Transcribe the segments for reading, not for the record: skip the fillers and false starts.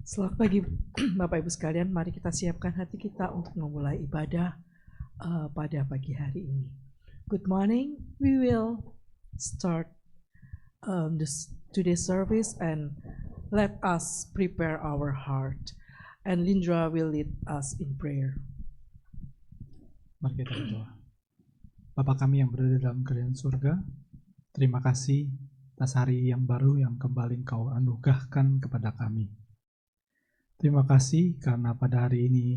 Selamat pagi Bapak Ibu sekalian, mari kita siapkan hati kita untuk memulai ibadah pada pagi hari ini. Good morning, we will start today's service and let us prepare our heart. And Lindra will lead us in prayer. Mari kita berdoa. Bapa kami yang berada dalam kerajaan surga, terima kasih atas hari yang baru yang kembali Engkau anugerahkan kepada kami. Terima kasih karena pada hari ini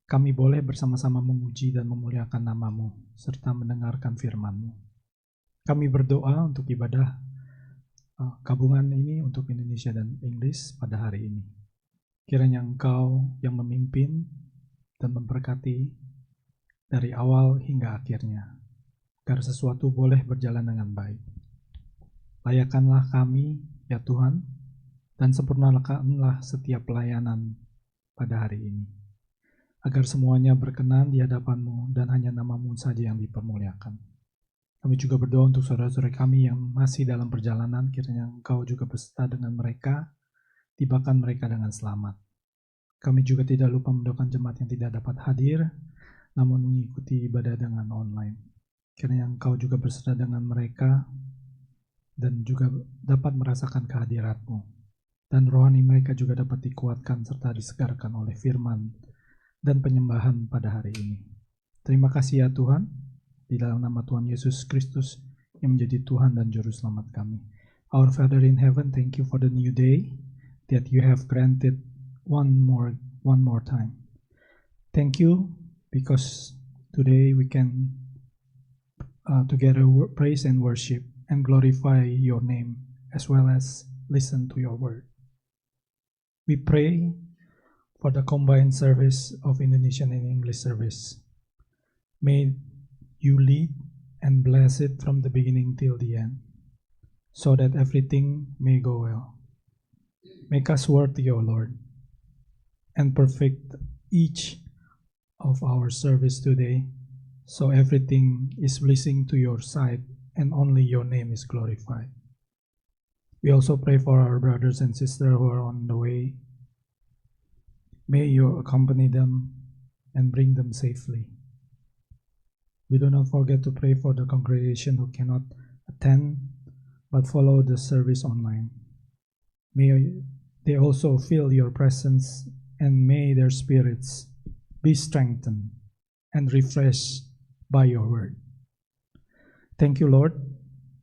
kami boleh bersama-sama memuji dan memuliakan nama-Mu serta mendengarkan firman-Mu. Kami berdoa untuk ibadah gabungan ini untuk Indonesia dan Inggris pada hari ini. Kiranya Engkau yang memimpin dan memberkati dari awal hingga akhirnya, agar sesuatu boleh berjalan dengan baik. Layakkanlah kami, ya Tuhan, dan sempurnakanlah setiap pelayanan pada hari ini, agar semuanya berkenan di hadapan-Mu dan hanya nama-Mu saja yang dipermuliakan. Kami juga berdoa untuk saudara-saudara kami yang masih dalam perjalanan, kiranya Engkau juga beserta dengan mereka, tibakan mereka dengan selamat. Kami juga tidak lupa mendoakan jemaat yang tidak dapat hadir, namun mengikuti ibadah dengan online. Kiranya Engkau juga beserta dengan mereka, dan juga dapat merasakan kehadirat-Mu. Dan rohani mereka juga dapat dikuatkan serta disegarkan oleh firman dan penyembahan pada hari ini. Terima kasih ya Tuhan, di dalam nama Tuhan Yesus Kristus yang menjadi Tuhan dan Juru Selamat kami. Our Father in heaven, thank you for the new day that you have granted one more time. Thank you because today we can together praise and worship and glorify your name as well as listen to your word. We pray for the combined service of Indonesian and English service. May you lead and bless it from the beginning till the end, so that everything may go well. Make us worthy, O Lord, and perfect each of our service today, so everything is pleasing to your sight and only your name is glorified. We also pray for our brothers and sisters who are on the way. May you accompany them and bring them safely. We do not forget to pray for the congregation who cannot attend but follow the service online. May they also feel your presence and may their spirits be strengthened and refreshed by your word. Thank you, Lord,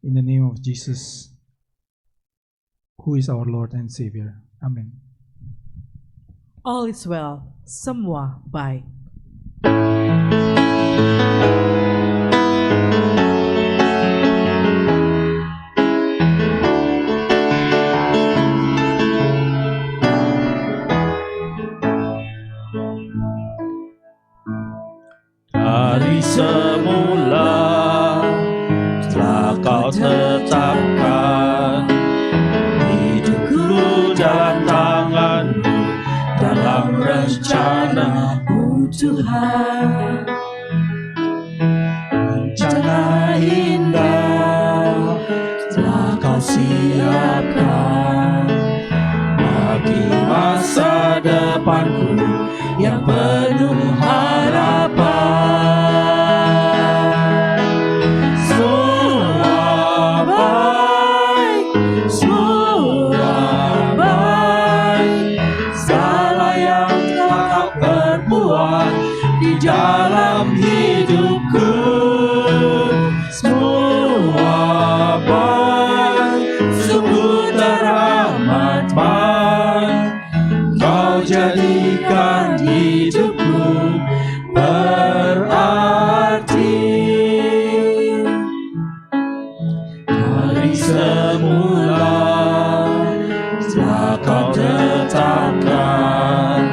in the name of Jesus, who is our Lord and Savior. Amen. All is well, semua baik. Dari semula telah kau tetapkan hidupku rencana-Mu Tuhan. Rencana indah telah Kau siapkan bagi masa depanku yang penuh harapan. Semua baik, semua baik, segala yang telah Kau perbuat di dalam hidupku. Semua baik, sungguh teramat baik, Kau jadikan hidupku berarti. Dari semula telah Kau tetapkan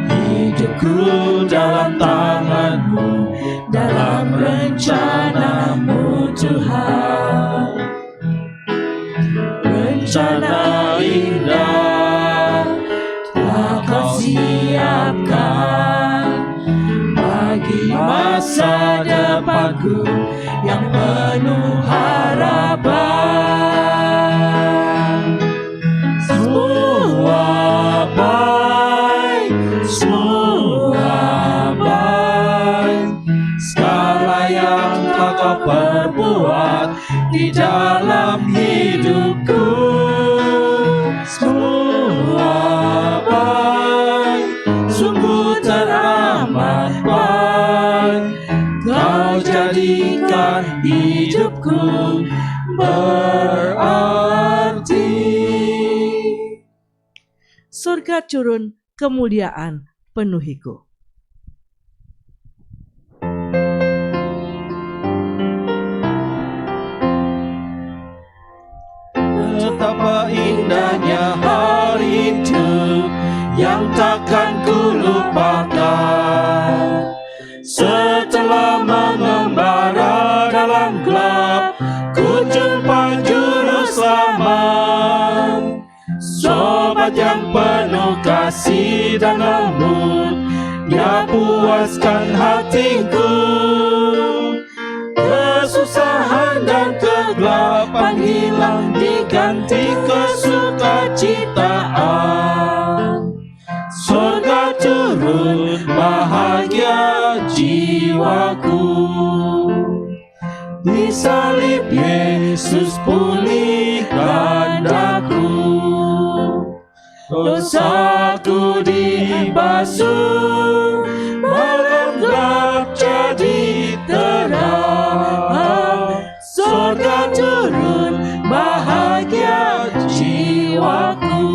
hidupku dalam tangan-Mu, dalam rencana-Mu Tuhan. Rencana indah telah Kau siapkan bagi masa depanku yang penuh harapan. Semua baik, semua baik, segala yang telah Kau perbuat di dalam hidupku. Semua baik, sungguh teramat baik, Kau jadikan hidupku berarti. Surga turun, kemuliaan penuhiku. Betapa indahnya hari itu yang takkan ku lupakan. Setelah mengembara dalam gelap, ku jumpa juru selamat. Sobat yang penuh kasih dan lembut, Dia puaskan hatiku. Kesusahan dan kegelapan hilang diganti kesukacitaan. Surga turun, bahagia jiwaku. Di salib Yesus pulihkan daku. Dosaku dibasuh, malam gelap jadi terang. Surga turun, bahagia jiwaku.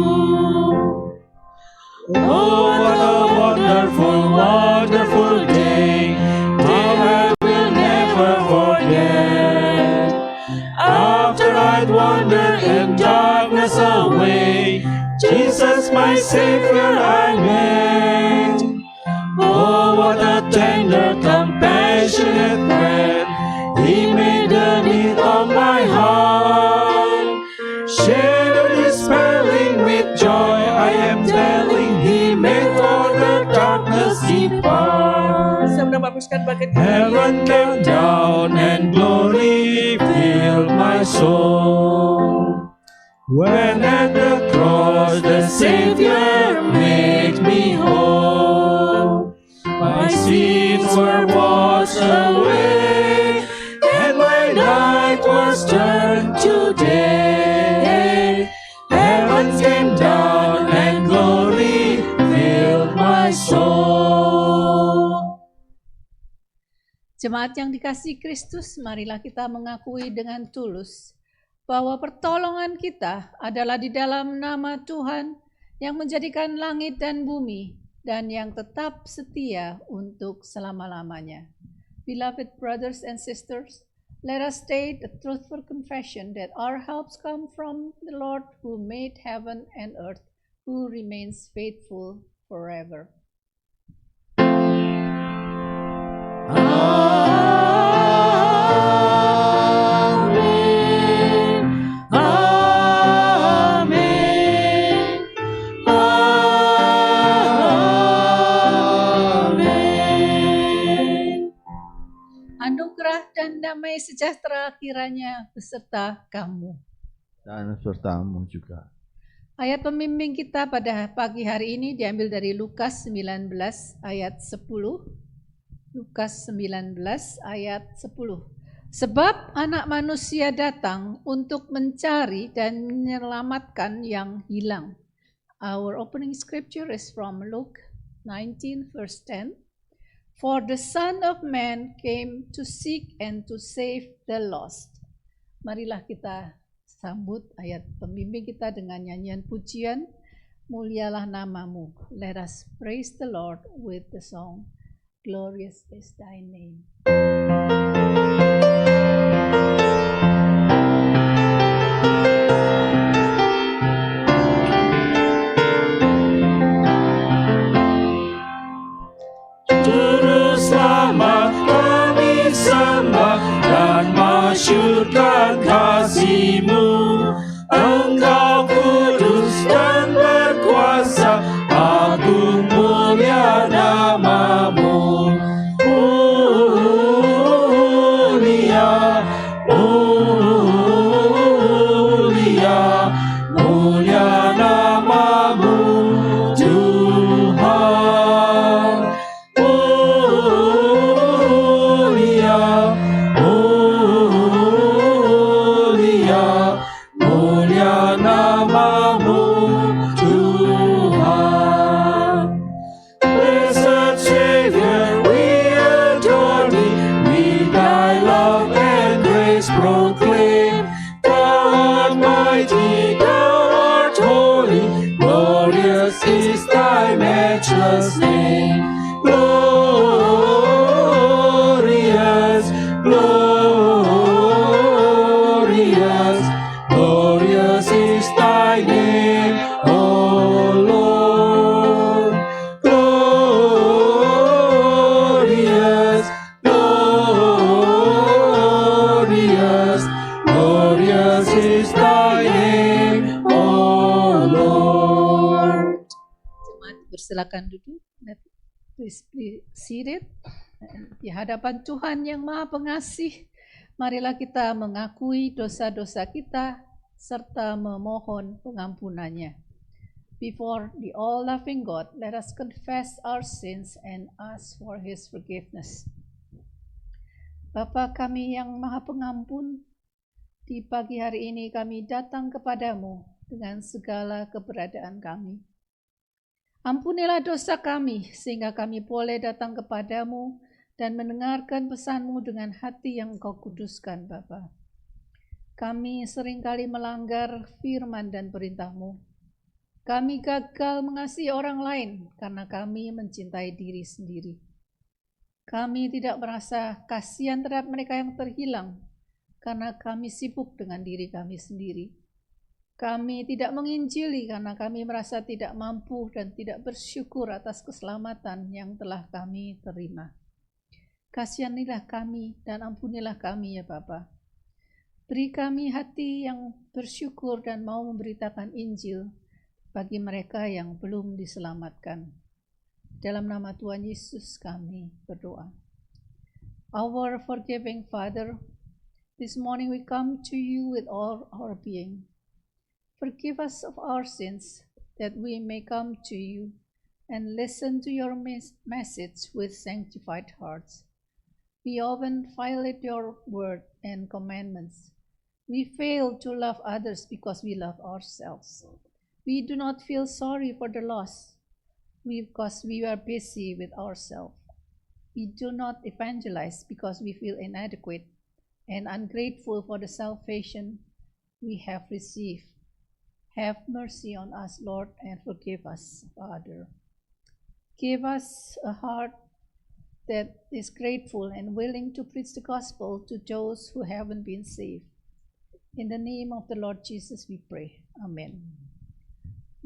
Oh, what a wonderful, wonderful day, day I will never forget. After I'd wandered in darkness away, Jesus, my Savior, I met. Oh, what a tender, compassionate friend, He made the need of my heart. Shared His spelling with joy, I am telling, He made all the darkness depart. Heaven came down and glory filled my soul. When at the cross the Savior made me whole, my sins were washed away, and my night was turned to day. Heaven came down and glory filled my soul. Jemaat yang dikasihi Kristus, marilah kita mengakui dengan tulus bahwa pertolongan kita adalah di dalam nama Tuhan yang menjadikan langit dan bumi dan yang tetap setia untuk selama-lamanya. Beloved brothers and sisters, let us state a truthful confession that our helps come from the Lord who made heaven and earth, who remains faithful forever. damai sejahtera kiranya beserta kamu. Dan sertamu juga. Ayat pembimbing kita pada pagi hari ini diambil dari Lukas 19 ayat 10. Lukas 19 ayat 10. Sebab anak manusia datang untuk mencari dan menyelamatkan yang hilang. Our opening scripture is from Luke 19 verse 10. For the Son of Man came to seek and to save the lost. Marilah kita sambut ayat pembimbing kita dengan nyanyian pujian, Mulialah namamu. Let us praise the Lord with the song, Glorious is thy name. Juru selamat kami sembah dan masyurkan kasih-Mu. Engkau kudus dan berkuasa, agung mulia namamu. Mulia, mulia, mulia namamu Tuhan. Mulia, mulia, mulia namamu Tuhan. Blessed Savior, we adore thee, we thy love and grace proclaim. Thou art mighty, thou art holy, glorious is thy matchless name. Glorious, glorious, glorious is thy name, O Lord. Glorious, glorious, glorious is thy name, O Lord. Jemaat bersilakan duduk. Please be seated. Di hadapan Tuhan yang Maha Pengasih, marilah kita mengakui dosa-dosa kita serta memohon pengampunannya. Before the all-loving God, let us confess our sins and ask for His forgiveness. Bapa kami yang Maha Pengampun, di pagi hari ini kami datang kepadamu dengan segala keberadaan kami. Ampunilah dosa kami, sehingga kami boleh datang kepadamu dan mendengarkan pesan-Mu dengan hati yang Engkau kuduskan, Bapa. Kami seringkali melanggar firman dan perintah-Mu. Kami gagal mengasihi orang lain karena kami mencintai diri sendiri. Kami tidak merasa kasihan terhadap mereka yang terhilang karena kami sibuk dengan diri kami sendiri. Kami tidak menginjili karena kami merasa tidak mampu dan tidak bersyukur atas keselamatan yang telah kami terima. Kasihanilah kami dan ampunilah kami ya Bapa. Beri kami hati yang bersyukur dan mau memberitakan Injil bagi mereka yang belum diselamatkan. Dalam nama Tuhan Yesus kami berdoa. Our forgiving Father, this morning we come to you with all our being. Forgive us of our sins, that we may come to you and listen to your message with sanctified hearts. We often violate your word and commandments. We fail to love others because we love ourselves. We do not feel sorry for the lost because we are busy with ourselves. We do not evangelize because we feel inadequate and ungrateful for the salvation we have received. Have mercy on us, Lord, and forgive us, Father. Give us a heart that is grateful and willing to preach the gospel to those who haven't been saved. In the name of the Lord Jesus we pray. Amen.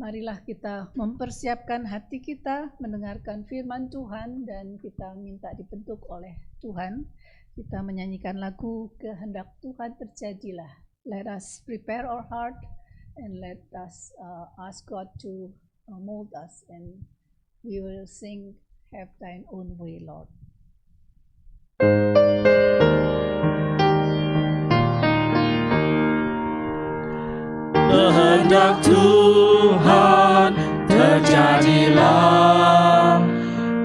Marilah kita mempersiapkan hati kita mendengarkan firman Tuhan dan kita minta dibentuk oleh Tuhan. Kita menyanyikan lagu Kehendak Tuhan Terjadilah. Let us prepare our heart and let us ask God to mold us, and we will sing Have Thine Own Way, Lord. kehendak Tuhan terjadilah.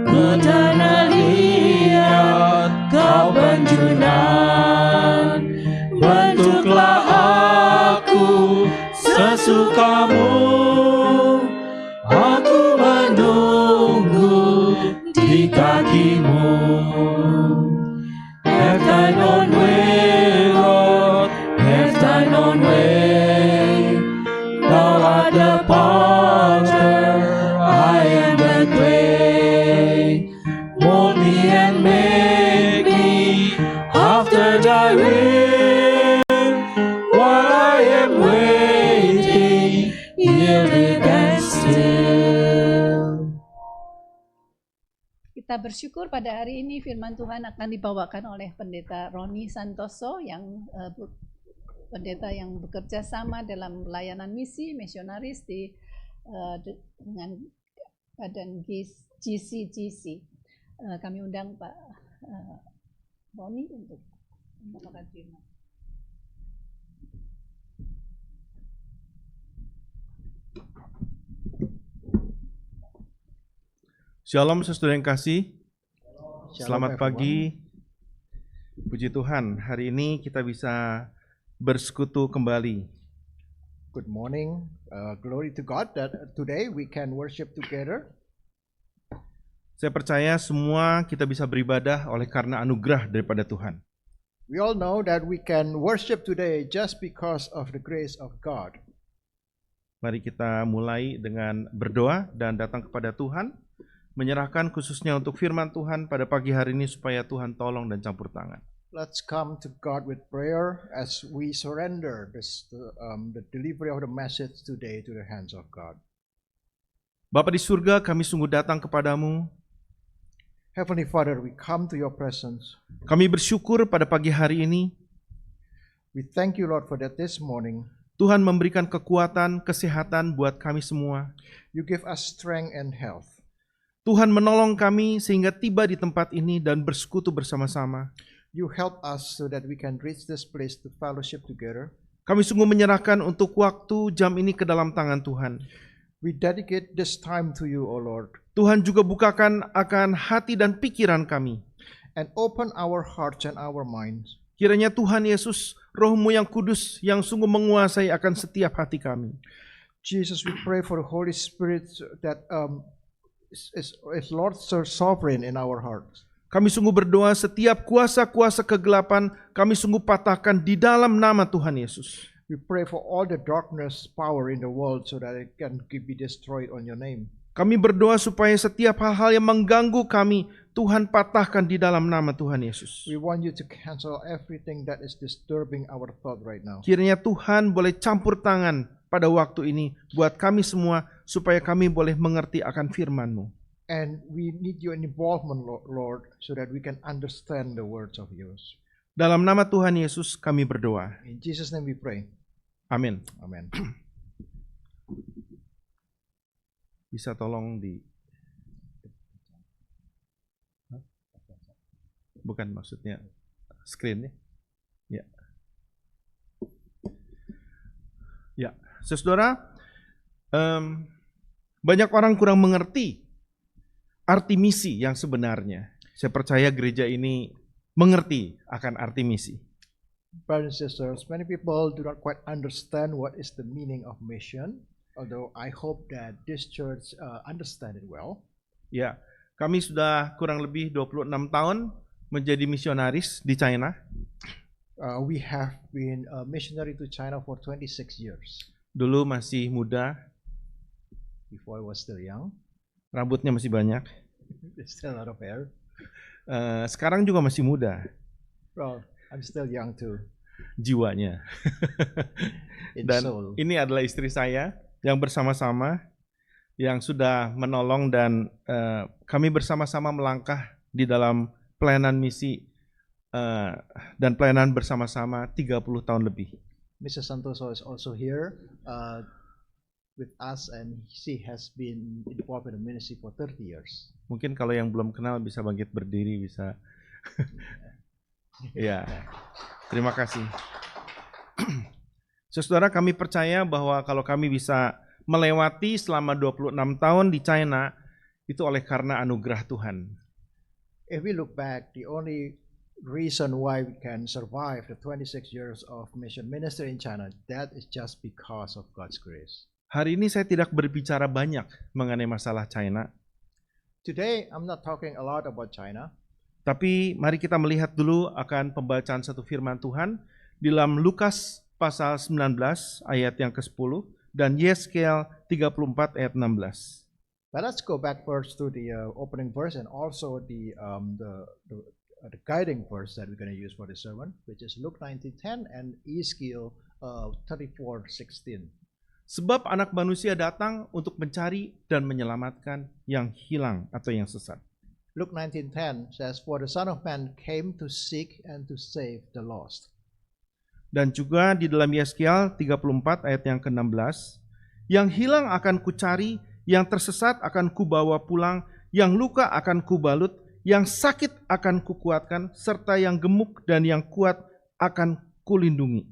Ku tak melihat kau penjunan, bentuklah aku sesukamu. Aku menunggu di kakimu. Have thine own way, Lord, have thine own way. Thou art the potter, I am the clay. Mold me and make me after thy will. While I am waiting, yielded and still. Kita bersyukur pada hari ini firman Tuhan akan dibawakan oleh Pendeta Roni Santoso yang pendeta yang bekerja sama dalam pelayanan misi misionaris dengan badan GCGC. Kami undang Pak Roni untuk membawakan firman. Shalom saudara yang kasih, selamat everyone. pagi. Puji Tuhan, hari ini kita bisa bersekutu kembali. Good morning. Glory to God that today we can worship together. Saya percaya semua kita bisa beribadah oleh karena anugerah daripada Tuhan. We all know that we can worship today just because of the grace of God. Mari kita mulai dengan berdoa dan datang kepada Tuhan, menyerahkan khususnya untuk firman Tuhan pada pagi hari ini supaya Tuhan tolong dan campur tangan. Let's come to God with prayer as we surrender the delivery of the message today to the hands of God. Bapa di surga, kami sungguh datang kepadamu. Heavenly Father, we come to your presence. Kami bersyukur pada pagi hari ini We thank you, Lord, for that this morning Tuhan memberikan kekuatan, kesehatan buat kami semua. you give us strength and health. Tuhan menolong kami sehingga tiba di tempat ini dan bersekutu bersama-sama. You help us so that we can reach this place to fellowship together. Kami sungguh menyerahkan untuk waktu jam ini ke dalam tangan Tuhan. We dedicate this time to you, O Lord, Tuhan juga bukakan akan hati dan pikiran kami. and open our hearts and our minds. Kiranya Tuhan Yesus, Roh-Mu yang kudus yang sungguh menguasai akan setiap hati kami. Jesus, we pray for the Holy Spirit that is Lord sovereign in our hearts. Kami sungguh berdoa setiap kuasa-kuasa kegelapan kami sungguh patahkan di dalam nama Tuhan Yesus. We pray for all the darkness power in the world so that it can be destroyed on your name. Kami berdoa supaya setiap hal-hal yang mengganggu kami, Tuhan patahkan di dalam nama Tuhan Yesus. We want you to cancel everything that is disturbing our thought right now. Kiranya Tuhan boleh campur tangan pada waktu ini buat kami semua supaya kami boleh mengerti akan firman-Mu. And we need your involvement, Lord, so that we can understand the words of yours. Dalam nama Tuhan Yesus kami berdoa. In Jesus' name we pray. Amin. Amen. Bisa tolong di... Bukan maksudnya screen ya. Ya. Ya, saudara, banyak orang kurang mengerti arti misi yang sebenarnya. Saya percaya gereja ini mengerti akan arti misi. Brothers and sisters, many people do not quite understand what is the meaning of mission, although I hope that this church understand it well. Ya, kami sudah kurang lebih 26 tahun menjadi misionaris di China. We have been a missionary to China for 26 years. Dulu masih muda, Before I was still young, rambutnya masih banyak. there's still a lot of hair. Sekarang juga masih muda, Well, I'm still young too, jiwanya. in Dan soul. ini adalah istri saya yang bersama-sama, yang sudah menolong dan kami bersama-sama melangkah di dalam pelayanan misi dan pelayanan bersama-sama 30 tahun lebih. Mrs. Santoso is also here with us, and she has been involved in the ministry for 30 years. Mungkin kalau yang belum kenal bisa bangkit berdiri, bisa. Ya, terima kasih. Saudara, kami percaya bahwa kalau kami bisa melewati selama 26 tahun di China, itu oleh karena anugerah Tuhan. If we look back, the only reason why we can survive the 26 years of mission ministry in China, that is just because of God's grace. Hari ini saya tidak berbicara banyak mengenai masalah China, Today, I'm not talking a lot about China, tapi mari kita melihat dulu akan pembacaan satu firman Tuhan di dalam Lukas pasal 19 ayat yang ke-10 dan Yeskel 34 ayat 16. but let's go back first to the opening verse and also the guiding verse that we're going to use for the sermon, which is Luke 19:10 and Ezekiel 34:16. Sebab anak manusia datang untuk mencari dan menyelamatkan yang hilang atau yang sesat. Luke 19:10 says, "For the Son of Man came to seek and to save the lost." Dan juga di dalam Yeskel 34 ayat yang ke-16, yang hilang akan kucari, yang tersesat akan kubawa pulang, yang luka akan kubalut, yang sakit akan kukuatkan, serta yang gemuk dan yang kuat akan kulindungi.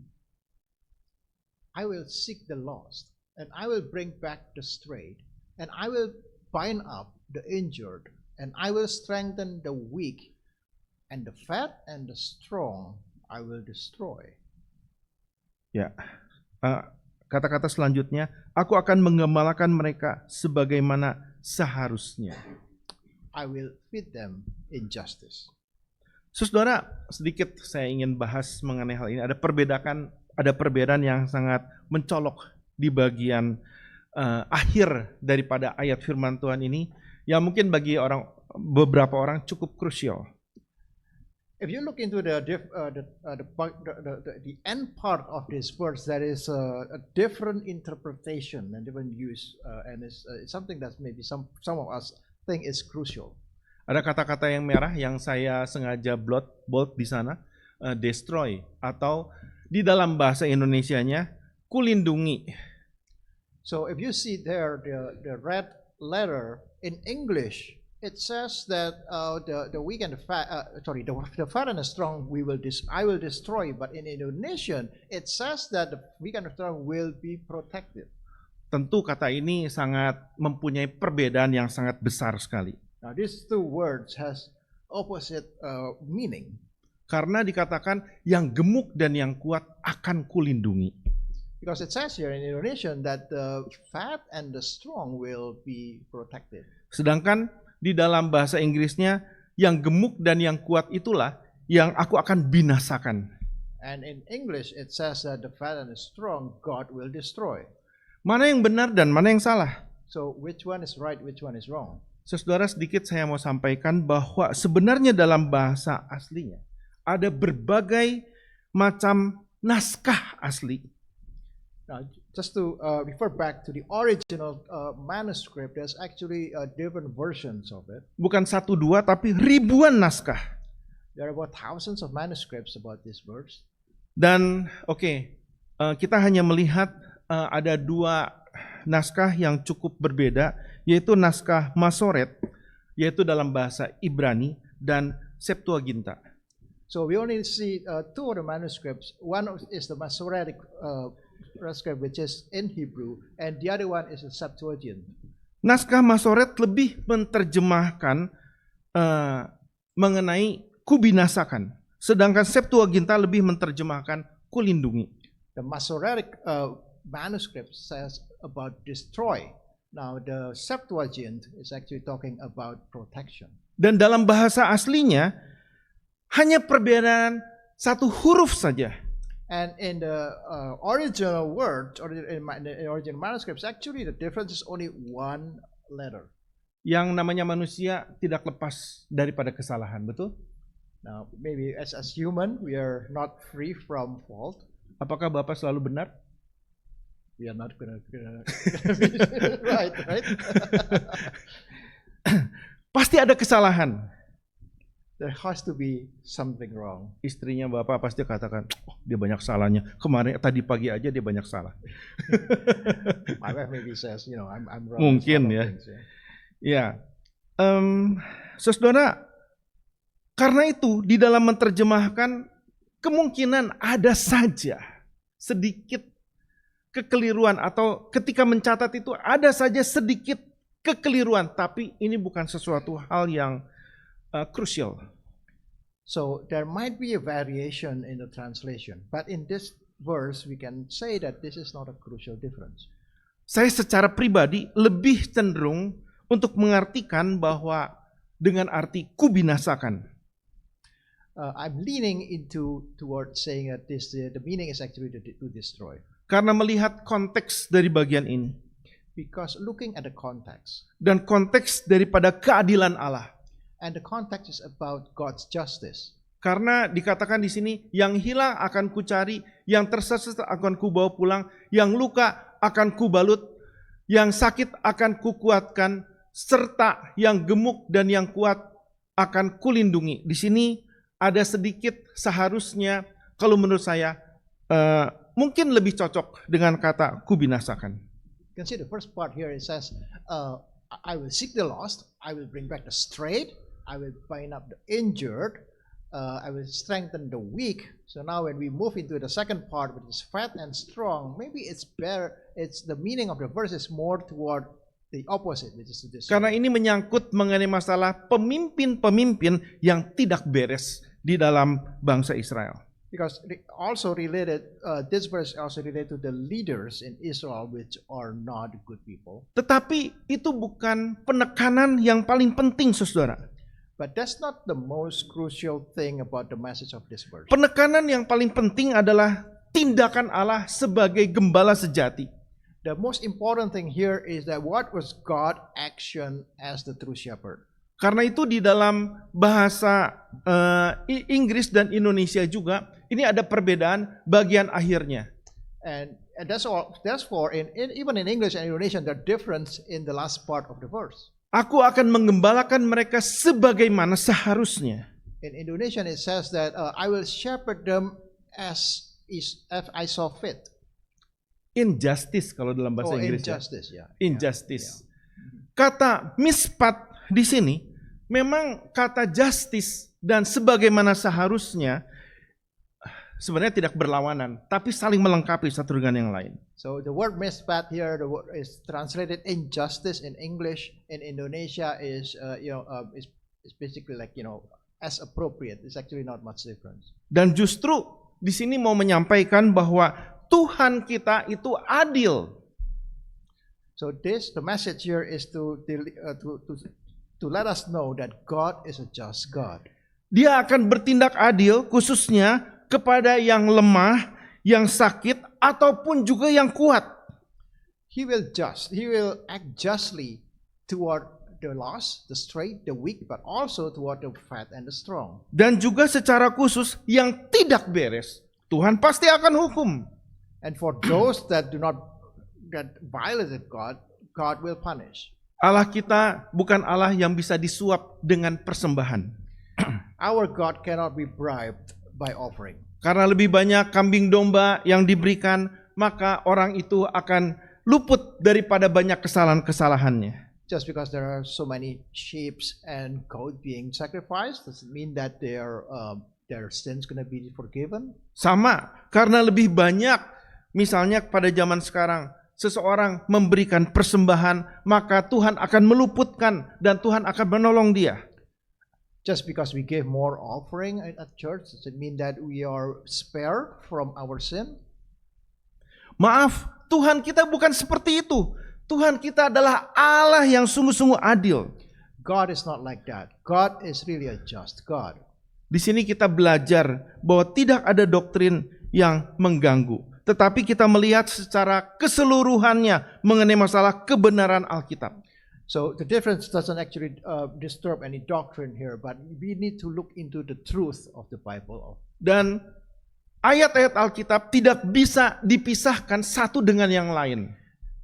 I will seek the lost, and I will bring back the strayed, and I will bind up the injured, and I will strengthen the weak, and the fat and the strong I will destroy. Ya, kata-kata selanjutnya, aku akan menggembalakan mereka sebagaimana seharusnya. I will feed them in justice. Saudara, sedikit saya ingin bahas mengenai hal ini. Ada perbedaan yang sangat mencolok di bagian akhir daripada ayat firman Tuhan ini, yang mungkin bagi beberapa orang cukup krusial. If you look into the end part of this verse, there is a different interpretation and different use, and it's something that maybe some of us think is crucial. Ada kata-kata yang merah yang saya sengaja bold di sana, destroy, atau di dalam bahasa Indonesianya kulindungi. So if you see there the red letter in English, it says that the weak and the fat, the fat and the strong I will destroy. But in Indonesian, it says that the weak and the strong will be protected. Tentu kata ini sangat mempunyai perbedaan yang sangat besar sekali. Now these two words has opposite meaning. Karena dikatakan yang gemuk dan yang kuat akan kulindungi. Because it says here in Indonesian that the fat and the strong will be protected. Sedangkan di dalam bahasa Inggrisnya, yang gemuk dan yang kuat itulah yang aku akan binasakan. And in English it says that the fat and the strong God will destroy. Mana yang benar dan mana yang salah? So which one is right, which one is wrong? Saudara, sedikit saya mau sampaikan bahwa sebenarnya dalam bahasa aslinya ada berbagai macam naskah asli. Now, just to refer back to the original manuscript, there's actually different versions of it. Bukan satu dua, tapi ribuan naskah. There are about thousands of manuscripts about this verse. Dan kita hanya melihat ada dua naskah yang cukup berbeda, yaitu naskah Masoret, yaitu dalam bahasa Ibrani, dan Septuaginta. So we only see two of the manuscripts. One is the Masoretic manuscript, which is in Hebrew, and the other one is the Septuagint. Naskah Masoret lebih menerjemahkan mengenai kubinasakan, sedangkan Septuaginta lebih menerjemahkan kulindungi. The Masoretic manuscript says about destroy. Now the Septuagint is actually talking about protection. Dan dalam bahasa aslinya hanya perbedaan satu huruf saja. And in the original word, or in the original manuscripts, actually the difference is only one letter. Yang namanya manusia tidak lepas daripada kesalahan, betul? Now, maybe as human, we are not free from fault. Apakah Bapak selalu benar? We are not gonna right. Pasti ada kesalahan. There has to be something wrong. Istrinya Bapak pasti katakan, oh, dia banyak salahnya. Tadi pagi aja dia banyak salah. My wife maybe says, I'm wrong. Mungkin ya. Ya, saudara, karena itu di dalam menerjemahkan kemungkinan ada saja sedikit kekeliruan atau ketika mencatat itu ada saja sedikit kekeliruan, tapi ini bukan sesuatu hal yang krusial. So there might be a variation in the translation, but in this verse we can say that this is not a crucial difference. Saya secara pribadi lebih cenderung untuk mengartikan bahwa dengan arti kubinasakan. I'm leaning toward saying that the meaning is actually to destroy. Karena melihat konteks dari bagian ini. Because looking at the context. Dan konteks daripada keadilan Allah. And the context is about God's justice. Karena dikatakan di sini, yang hilang akan kucari, yang tersesat akan kubawa pulang, yang luka akan kubalut, yang sakit akan kukuatkan, serta yang gemuk dan yang kuat akan kulindungi. Di sini ada sedikit seharusnya, kalau menurut saya, mungkin lebih cocok dengan kata kubinasakan. You can see the first part here, it says, I will seek the lost, I will bring back the strayed, I will bind up the injured, I will strengthen the weak. So now when we move into the second part, which is fat and strong, maybe it's better, it's the meaning of the verse is more toward the opposite, which is this. Karena ini menyangkut mengenai masalah pemimpin-pemimpin yang tidak beres di dalam bangsa Israel. Because also related, this verse also related to the leaders in Israel, which are not good people. Tetapi itu bukan penekanan yang paling penting, saudara. But that's not the most crucial thing about the message of this verse. Penekanan yang paling penting adalah tindakan Allah sebagai gembala sejati. The most important thing here is that what was God's action as the true shepherd. Karena itu di dalam bahasa Inggris dan Indonesia juga ini ada perbedaan bagian akhirnya. And that's all. Therefore, even in English and Indonesian, there are difference in the last part of the verse. Aku akan menggembalakan mereka sebagaimana seharusnya. In Indonesian, it says that I will shepherd them as I saw fit. Injustice kalau dalam bahasa Inggris. Injustice, ya. Injustice. Kata mispat di sini memang kata justice dan sebagaimana seharusnya sebenarnya tidak berlawanan, tapi saling melengkapi satu dengan yang lain. So the word mispat here, the word is translated injustice in English. In Indonesia is basically like as appropriate. It's actually not much difference. Dan justru di sini mau menyampaikan bahwa Tuhan kita itu adil. So the message here is to let us know that God is a just God. Dia akan bertindak adil khususnya kepada yang lemah, yang sakit, ataupun juga yang kuat. He will act justly toward the lost, the straight, the weak, but also toward the fat and the strong. Dan juga secara khusus yang tidak beres, Tuhan pasti akan hukum. And for those that violated God, God will punish. Allah kita bukan Allah yang bisa disuap dengan persembahan. Our God cannot be bribed by offering. Karena lebih banyak kambing domba yang diberikan, maka orang itu akan luput daripada banyak kesalahan-kesalahannya. Just because there are so many sheep and goat being sacrificed, doesn't mean that their sins gonna be forgiven. Sama, karena lebih banyak, misalnya pada zaman sekarang, seseorang memberikan persembahan, maka Tuhan akan meluputkan dan Tuhan akan menolong dia. Just because we give more offering at church, does it mean that we are spared from our sin? Maaf, Tuhan kita bukan seperti itu. Tuhan kita adalah Allah yang sungguh-sungguh adil. God is not like that. God is really a just God. Di sini kita belajar bahwa tidak ada doktrin yang mengganggu, tetapi kita melihat secara keseluruhannya mengenai masalah kebenaran Alkitab. So the difference doesn't actually disturb any doctrine here, but we need to look into the truth of the Bible. Dan ayat-ayat Alkitab tidak bisa dipisahkan satu dengan yang lain.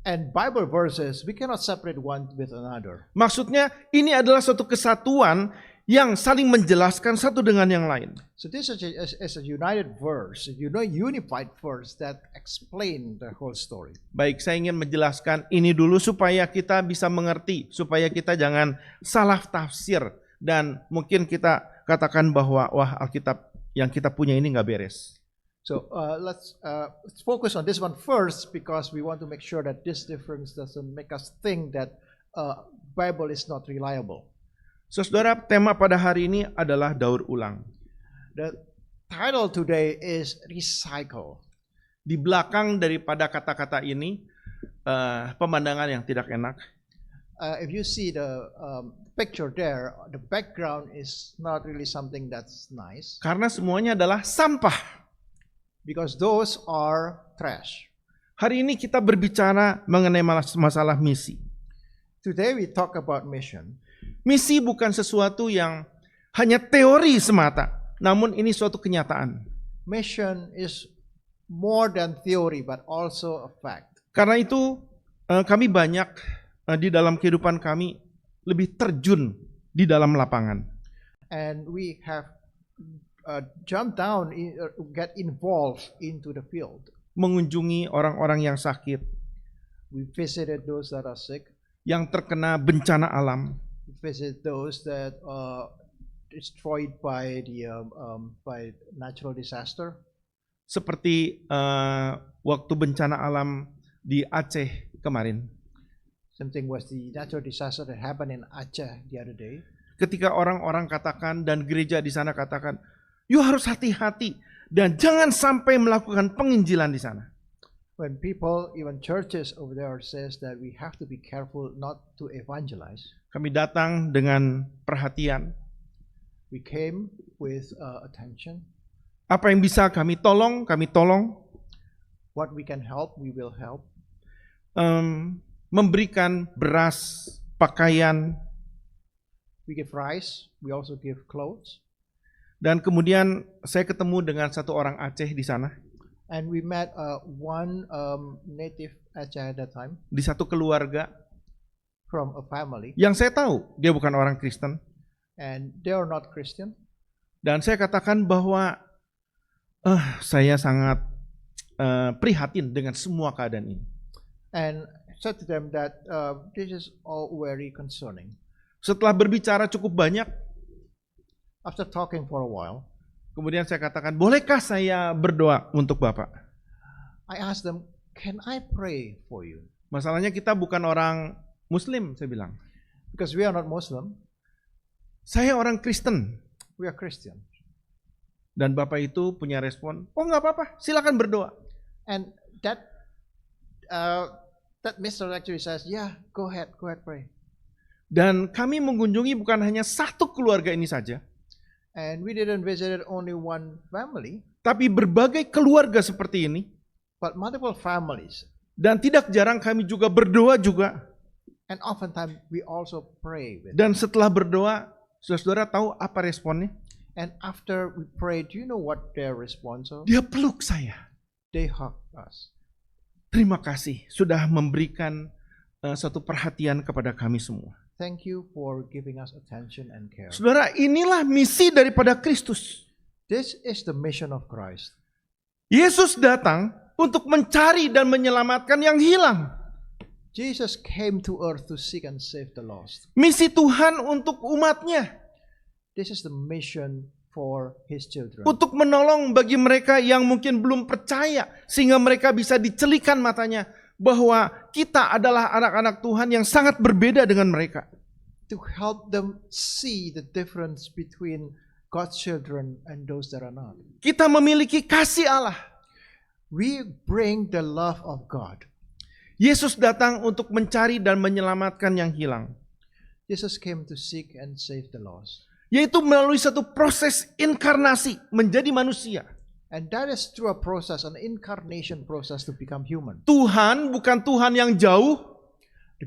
And Bible verses, we cannot separate one with another. Maksudnya ini adalah suatu kesatuan yang saling menjelaskan satu dengan yang lain. So this is a united verse, unified verse that explain the whole story. Baik, saya ingin menjelaskan ini dulu supaya kita bisa mengerti, supaya kita jangan salah tafsir dan mungkin kita katakan bahwa wah Alkitab yang kita punya ini nggak beres. So let's focus on this one first because we want to make sure that this difference doesn't make us think that Bible is not reliable. Saudara, tema pada hari ini adalah daur ulang. The title today is recycle. Di belakang daripada kata-kata ini, pemandangan yang tidak enak. If you see the picture there, the background is not really something that's nice Karena semuanya adalah sampah. because those are trash. Hari ini kita berbicara mengenai masalah misi. Today we talk about mission. Misi bukan sesuatu yang hanya teori semata, namun ini suatu kenyataan. Mission is more than theory but also a fact. Karena itu kami banyak di dalam kehidupan kami lebih terjun di dalam lapangan. And we have jump down, get involved into the field. Mengunjungi orang-orang yang sakit, We visited those that are sick. yang terkena bencana alam, We visit those that are destroyed by the by natural disaster. seperti waktu bencana alam di Aceh kemarin. Something was the natural disaster that happened in Aceh the other day. Ketika orang-orang katakan dan gereja di sana katakan, "You harus hati-hati dan jangan sampai melakukan penginjilan di sana." When people, even churches over there, says that we have to be careful not to evangelize. Kami datang dengan perhatian. We came with attention. Apa yang bisa kami tolong, kami tolong. What we can help, we will help. Memberikan beras, pakaian, We give rice. We also give clothes. dan kemudian saya ketemu dengan satu orang Aceh di sana, And we met one native Aceh at that time di satu keluarga from a family, yang saya tahu dia bukan orang Kristen, and they are not Christian. dan saya katakan bahwa saya sangat prihatin dengan semua keadaan ini. And said to them that this is all very concerning. Setelah berbicara cukup banyak, After talking for a while, kemudian saya katakan, bolehkah saya berdoa untuk Bapak? I asked them, "Can I pray for you?" Masalahnya kita bukan orang Muslim, saya bilang. Because we are not Muslim, Saya orang Kristen. we are Christian. Dan Bapak itu punya respon, oh nggak apa-apa, silakan berdoa. And that Mr. actually says, "Yeah, go ahead pray." Dan kami mengunjungi bukan hanya satu keluarga ini saja, And we didn't visit only one family, tapi berbagai keluarga seperti ini. but multiple families. Dan tidak jarang kami juga berdoa juga. And oftentimes we also pray with them. Dan setelah berdoa, saudara tahu apa responnya? And after we pray, do you know what their response was? Dia peluk saya. They hug us. Terima kasih sudah memberikan satu perhatian kepada kami semua. Thank you for giving us attention and care. Saudara, inilah misi daripada Kristus. This is the mission of Christ. Yesus datang untuk mencari dan menyelamatkan yang hilang. Jesus came to earth to seek and save the lost. Misi Tuhan untuk umatnya. This is the mission for His children. Untuk menolong bagi mereka yang mungkin belum percaya. Sehingga mereka bisa dicelikan matanya. Bahwa kita adalah anak-anak Tuhan yang sangat berbeda dengan mereka. To help them see the difference between God's children and those that are not. Kita memiliki kasih Allah. We bring the love of God. Yesus datang untuk mencari dan menyelamatkan yang hilang. Jesus came to seek and save the lost. Yaitu melalui satu proses inkarnasi menjadi manusia. And that is through a process, an incarnation process to become human. Tuhan bukan Tuhan yang jauh,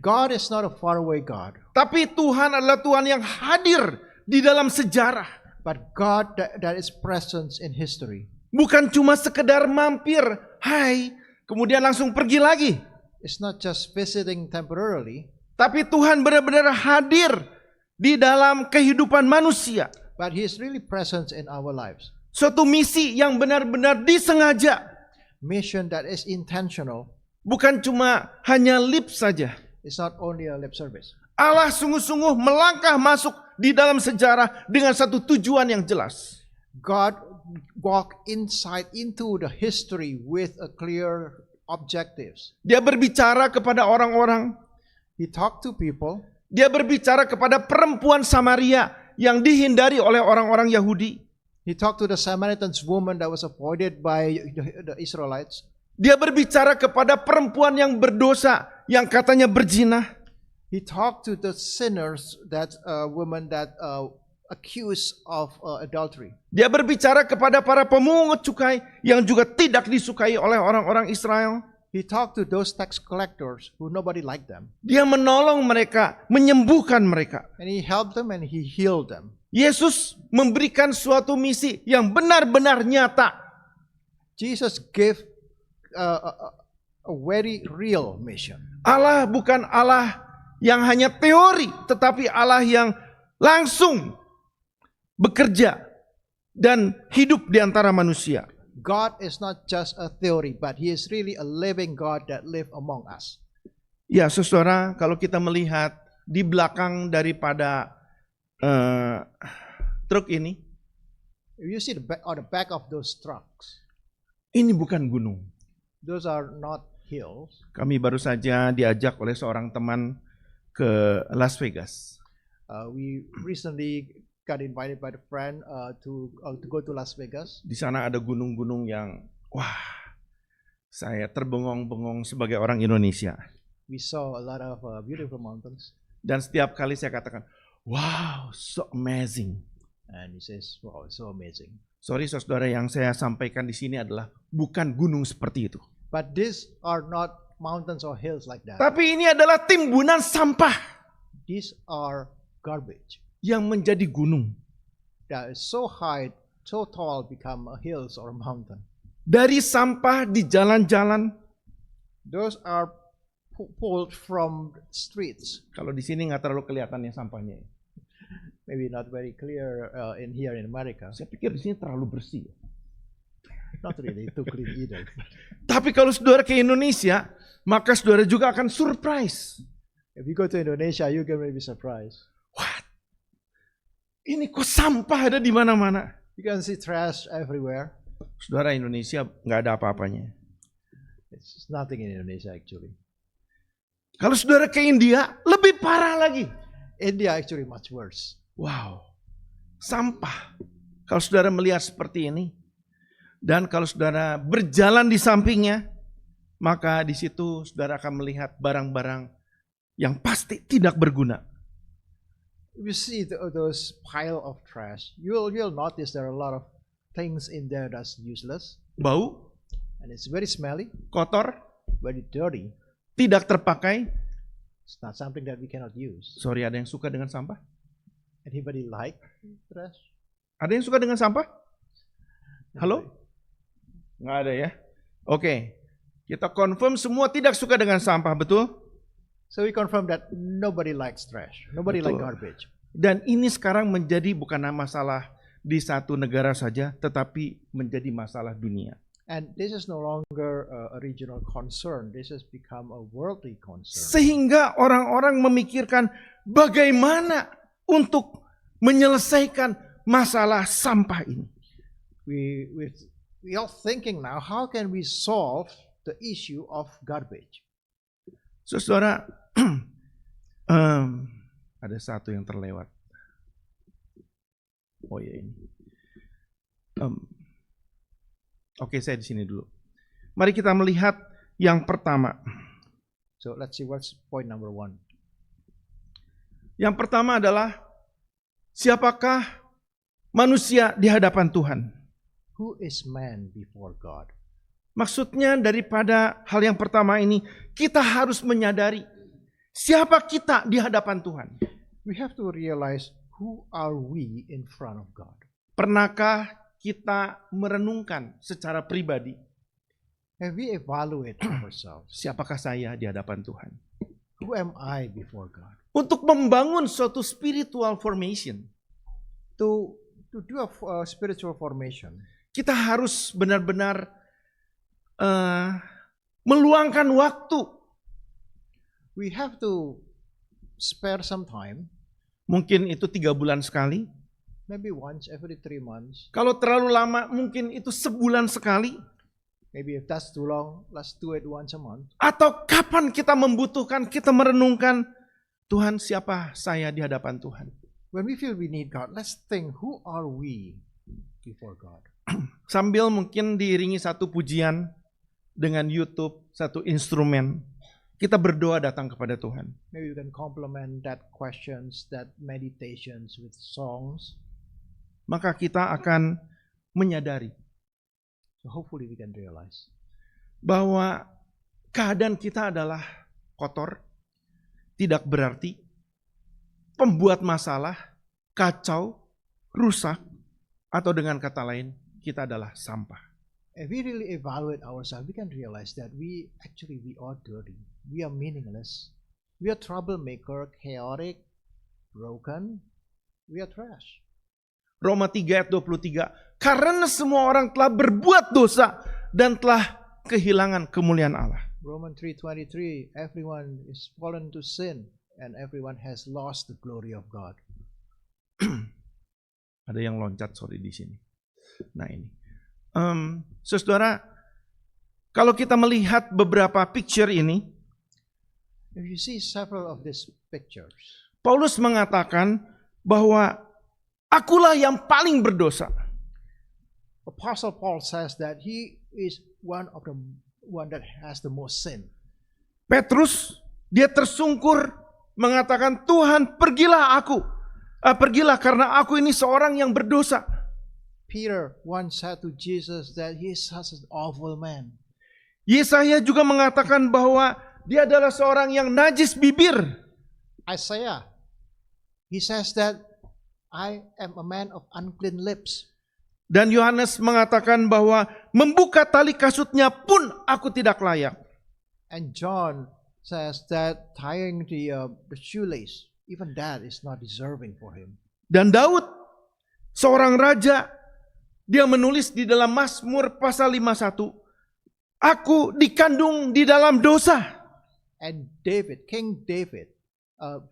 God is not a faraway God, tapi Tuhan adalah Tuhan yang hadir di dalam sejarah. but God that is present in history. Bukan cuma sekedar mampir, hai, kemudian langsung pergi lagi. It's not just visiting temporarily, Tapi Tuhan benar-benar hadir di dalam kehidupan manusia. but He is really present in our lives. Suatu misi yang benar-benar disengaja. Mission that is intentional. Bukan cuma hanya lip saja. It's not only a lip service. Allah sungguh-sungguh melangkah masuk di dalam sejarah dengan satu tujuan yang jelas. God walk inside into the history with a clear objectives. Dia berbicara kepada orang-orang. He talked to people. Dia berbicara kepada perempuan Samaria yang dihindari oleh orang-orang Yahudi. He talked to the Samaritan woman that was avoided by the Israelites. Dia berbicara kepada perempuan yang berdosa, yang katanya berzina. He talked to the sinners, that woman that accused of adultery. Dia berbicara kepada para pemungut cukai yang juga tidak disukai oleh orang-orang Israel. He talked to those tax collectors who nobody liked them. Dia menolong mereka, menyembuhkan mereka. And he helped them and he healed them. Yesus memberikan suatu misi yang benar-benar nyata. Jesus gave a very real mission. Allah bukan Allah yang hanya teori, tetapi Allah yang langsung bekerja dan hidup di antara manusia. God is not just a theory, but He is really a living God that live among us. Ya, saudara, kalau kita melihat di belakang daripada truk ini, If you see on the back of those trucks, ini bukan gunung. those are not hills. Kami baru saja diajak oleh seorang teman ke Las Vegas. We recently got invited by the friend to go to Las Vegas. Di sana ada gunung-gunung yang, wah, saya terbengong-bengong sebagai orang Indonesia. We saw a lot of beautiful mountains. Dan setiap kali saya katakan, wow, so amazing. And he says, wow, it's so amazing. Sorry saudara, yang saya sampaikan di sini adalah bukan gunung seperti itu. But these are not mountains or hills like that. Tapi ini adalah timbunan sampah These are garbage yang menjadi gunung. that is so high, so tall, become a hills or a mountain. Dari sampah di jalan-jalan. Those are pulled from streets. Kalau di sini nggak terlalu kelihatan ya sampahnya. Maybe not very clear in here in America. Saya pikir di sini terlalu bersih. Not really too clean either. Tapi kalau saudara ke Indonesia, maka saudara juga akan surprise. If you go to Indonesia, you can maybe surprised. What? Ini kok sampah ada di mana-mana? You can see trash everywhere. Saudara, Indonesia nggak ada apa-apanya. It's nothing in Indonesia actually. Kalau saudara ke India, lebih parah lagi. India actually much worse. Wow, sampah. Kalau saudara melihat seperti ini, dan kalau saudara berjalan di sampingnya, maka di situ saudara akan melihat barang-barang yang pasti tidak berguna. If you see those pile of trash, you'll notice there are a lot of things in there that's useless, Bau, and it's very smelly, kotor, very dirty. tidak terpakai. It's not something that we cannot use. Sorry, ada yang suka dengan sampah? Anybody like trash? Ada yang suka dengan sampah? Halo? Nggak ada ya? Oke, kita confirm semua tidak suka dengan sampah, betul? So we confirm that nobody likes trash. Nobody like Betul. garbage. Dan ini sekarang menjadi bukan masalah di satu negara saja, tetapi menjadi masalah dunia. And this is no longer a regional concern. This has become a worldly concern. Sehingga orang-orang memikirkan bagaimana untuk menyelesaikan masalah sampah ini. We are thinking now, how can we solve the issue of garbage? Saudara, ada satu yang terlewat. Oh ya ini. Oke, saya di sini dulu. Mari kita melihat yang pertama. So let's see what's point number 1. Yang pertama adalah siapakah manusia di hadapan Tuhan? Who is man before God? Maksudnya daripada hal yang pertama ini, kita harus menyadari siapa kita di hadapan Tuhan. We have to realize who are we in front of God. Pernahkah kita merenungkan secara pribadi, Have we evaluate ourselves? siapakah saya di hadapan Tuhan? Who am I before God? Untuk membangun suatu spiritual formation, To do a spiritual formation, kita harus benar-benar meluangkan waktu. we have to spare some time. Mungkin itu 3 bulan sekali, Maybe once every 3 months. Kalau terlalu lama mungkin itu sebulan sekali. Maybe if that's too long, let's do it once a month. Atau kapan kita membutuhkan, kita merenungkan, Tuhan, siapa saya di hadapan Tuhan. When we feel we need God, let's think, who are we before God? Sambil mungkin diiringi satu pujian dengan YouTube, satu instrumen, kita berdoa datang kepada Tuhan. Maybe you can complement that questions, that meditations with songs. Maka kita akan menyadari So hopefully we can realize bahwa keadaan kita adalah kotor, tidak berarti, pembuat masalah, kacau, rusak, atau dengan kata lain, kita adalah sampah. if we really evaluate ourselves, we can realize that we are dirty. We are meaningless. We are troublemaker, chaotic, broken. We are trash. Roma 3 ayat 23, karena semua orang telah berbuat dosa dan telah kehilangan kemuliaan Allah. Romans 3:23, everyone is fallen to sin and everyone has lost the glory of God. Ada yang loncat sorry di sini. Nah ini, saudara, kalau kita melihat beberapa picture ini, If you see several of these pictures, Paulus mengatakan bahwa akulah yang paling berdosa. Apostle Paul says that he is one that has the most sin. Petrus, dia tersungkur mengatakan, Tuhan pergilah pergilah karena aku ini seorang yang berdosa. Peter once said to Jesus that he is such an awful man. Yesaya juga mengatakan bahwa dia adalah seorang yang najis bibir. Isaiah, he says that I am a man of unclean lips. Dan Yohanes mengatakan bahwa membuka tali kasutnya pun aku tidak layak. And John says that tying the shoelace, even that is not deserving for him. Dan Daud, seorang raja, dia menulis di dalam Mazmur pasal 51, aku dikandung di dalam dosa. And David, King David,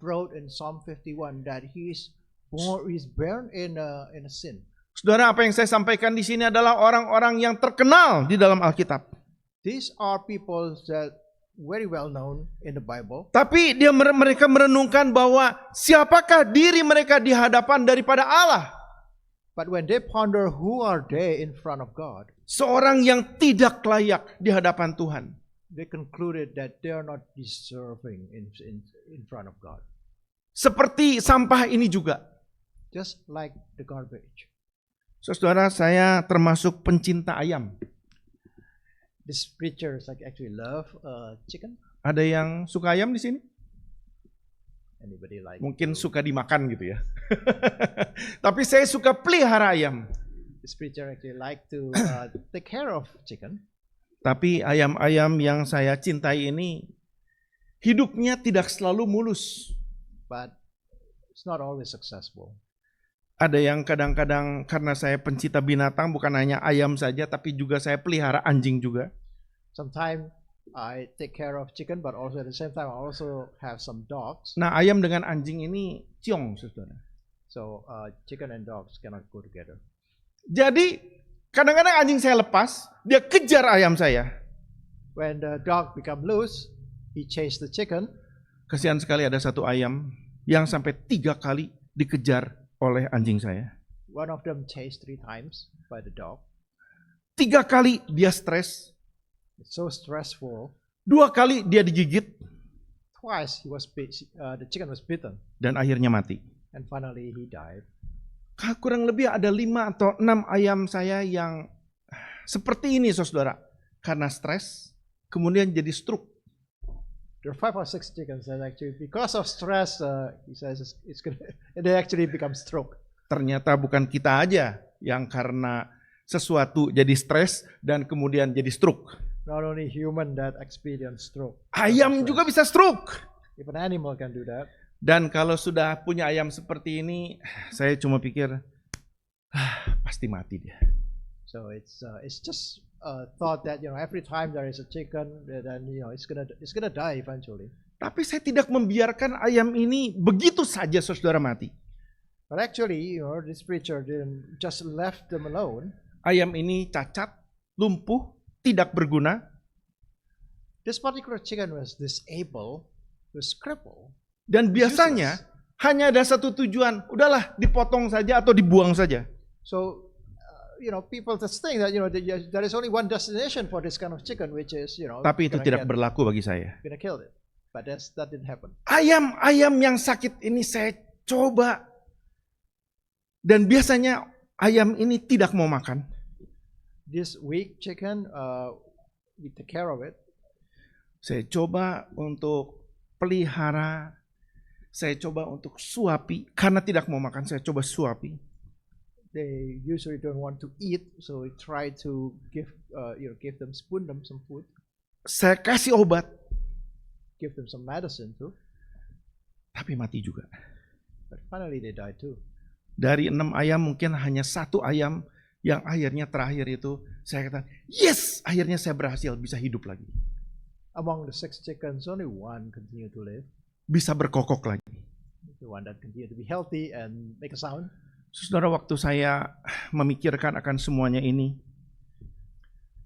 wrote in Psalm 51 that he is born in a sin. Saudara, apa yang saya sampaikan di sini adalah orang-orang yang terkenal di dalam Alkitab. These are people that very well known in the Bible. Tapi mereka merenungkan bahwa siapakah diri mereka di hadapan daripada Allah. But when they ponder who are they in front of God, Seorang yang tidak layak di hadapan Tuhan. they concluded that they are not deserving in front of God. Seperti sampah ini juga. Just like the garbage. Saudara, saya termasuk pencinta ayam. These preachers actually love chicken. Ada yang suka ayam di sini? Anybody like? Mungkin suka dimakan gitu ya. Tapi saya suka pelihara ayam. This preacher actually like to take care of chicken. Tapi ayam-ayam yang saya cintai ini hidupnya tidak selalu mulus. But it's not always successful. Ada yang kadang-kadang karena saya pencinta binatang, bukan hanya ayam saja, tapi juga saya pelihara anjing juga. Sometimes I take care of chicken, but also at the same time I also have some dogs. Nah, ayam dengan anjing ini ciong, saudara. So chicken and dogs cannot go together. Jadi kadang-kadang anjing saya lepas, dia kejar ayam saya. When the dog become loose, he chase the chicken. Kasihan sekali ada satu ayam yang sampai 3 kali dikejar oleh anjing saya. One of them chased 3 times by the dog. 3 kali dia stres. It's so stressful. 2 kali dia digigit. Twice the chicken was bitten, Dan akhirnya mati. and finally he died. Kurang lebih ada 5 atau 6 ayam saya yang seperti ini, saudara. Karena stres, kemudian jadi stroke. There are 5 or 6 chickens that actually, because of stress, he says they actually become stroke. Ternyata bukan kita aja yang karena sesuatu jadi stres dan kemudian jadi stroke. Not only human that experience stroke. Ayam juga bisa stroke. Even animal can do that. Dan kalau sudah punya ayam seperti ini, saya cuma pikir, pasti mati dia. So it's just a thought that every time there is a chicken, then it's gonna die eventually. Tapi saya tidak membiarkan ayam ini begitu saja, saudara, mati. But actually, this preacher didn't just left them alone. Ayam ini cacat, lumpuh, tidak berguna. This particular chicken was disabled, was crippled. Dan biasanya hanya ada satu tujuan, udahlah dipotong saja atau dibuang saja. So, people just think that there is only one destination for this kind of chicken, which is Tapi itu tidak berlaku bagi saya. gonna kill it. But that didn't happen. Ayam yang sakit ini saya coba. Dan biasanya ayam ini tidak mau makan. This weak chicken, we take care of it. Saya coba untuk pelihara. Saya coba untuk suapi. Karena tidak mau makan, saya coba suapi. They usually don't want to eat, so we try to give them, spoon them some food, Saya kasih obat, give them some medicine too. tapi mati juga. But finally they die too. Dari 6 ayam mungkin hanya 1 ayam yang akhirnya terakhir itu saya katakan, yes, akhirnya saya berhasil bisa hidup lagi. Among the 6 chickens, only one continue to live. Bisa berkokok lagi. The one that continue to be healthy and make a sound. Saudara, waktu saya memikirkan akan semuanya ini,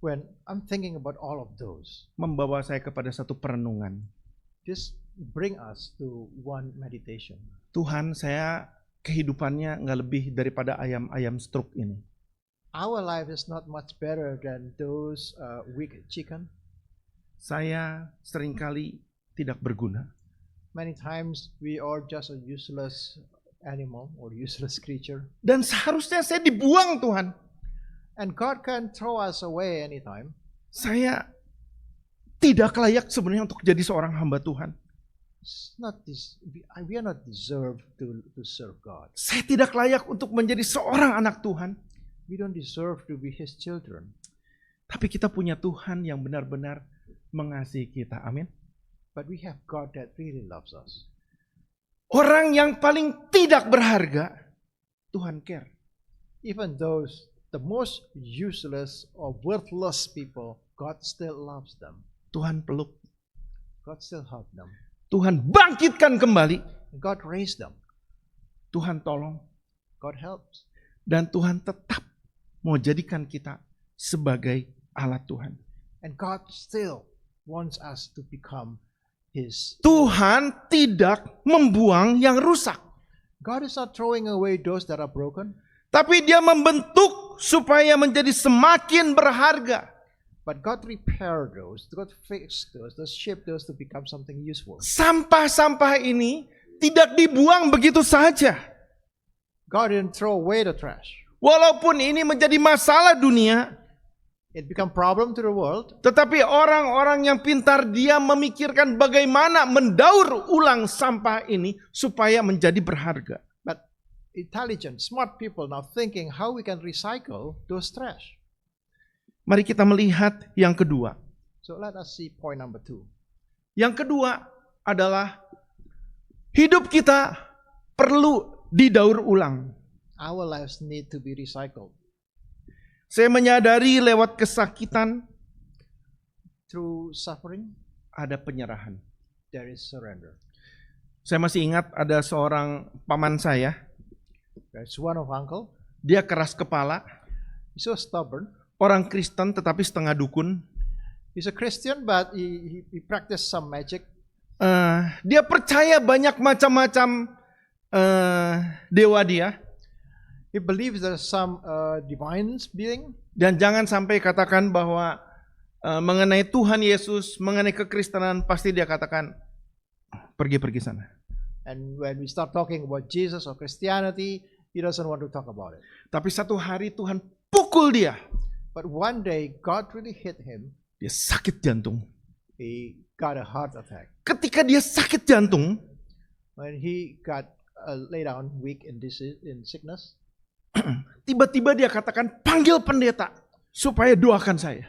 When I'm thinking about all of those, membawa saya kepada satu perenungan. this bring us to one meditation. Tuhan, saya kehidupannya nggak lebih daripada ayam-ayam stroke ini. Our life is not much better than those weak chicken. Saya seringkali tidak berguna. Many times we are just a useless animal or useless creature. Dan seharusnya saya dibuang, Tuhan. And God can throw us away anytime. Saya tidak layak sebenarnya untuk jadi seorang hamba Tuhan. It's not this, we are not deserved to serve God. Saya tidak layak untuk menjadi seorang anak Tuhan. We don't deserve to be His children. Tapi kita punya Tuhan yang benar-benar mengasihi kita. Amin. But we have God that really loves us. Orang yang paling tidak berharga, Tuhan care. Even those, the most useless or worthless people, God still loves them. Tuhan peluk. God still help them. Tuhan bangkitkan kembali. God raised them. Tuhan tolong. God helps. Dan Tuhan tetap mau jadikan kita sebagai alat Tuhan. And God still wants us to become His. Tuhan tidak membuang yang rusak. God is not throwing away those that are broken, Tapi dia membentuk supaya menjadi semakin berharga. but God repair those, God fix those shape those to become something useful. Sampah-sampah ini tidak dibuang begitu saja. God didn't throw away the trash. Walaupun ini menjadi masalah dunia, It become problem to the world, tetapi orang-orang yang pintar dia memikirkan bagaimana mendaur ulang sampah ini supaya menjadi berharga. but intelligent, smart people now thinking how we can recycle those trash. Mari kita melihat yang kedua. So let us see point number 2. Yang kedua adalah hidup kita perlu didaur ulang. Our lives need to be recycled. Saya menyadari lewat kesakitan Through suffering, ada penyerahan. there is surrender. Saya masih ingat ada seorang paman saya, There's one of uncle. dia keras kepala, He's so stubborn. orang Kristen tetapi setengah dukun. He's a Christian, but he practiced some magic. Dia percaya banyak macam-macam dewa dia. He believes there's some divine being. Dan jangan sampai katakan bahwa mengenai Tuhan Yesus, mengenai kekristenan, pasti dia katakan, pergi-pergi sana. And when we start talking about Jesus or Christianity, he doesn't want to talk about it. Tapi satu hari Tuhan pukul dia. But one day, God really hit him. Dia sakit jantung. He got a heart attack. Ketika dia sakit jantung, When he got lay down weak in sickness, tiba-tiba dia katakan, panggil pendeta supaya doakan saya.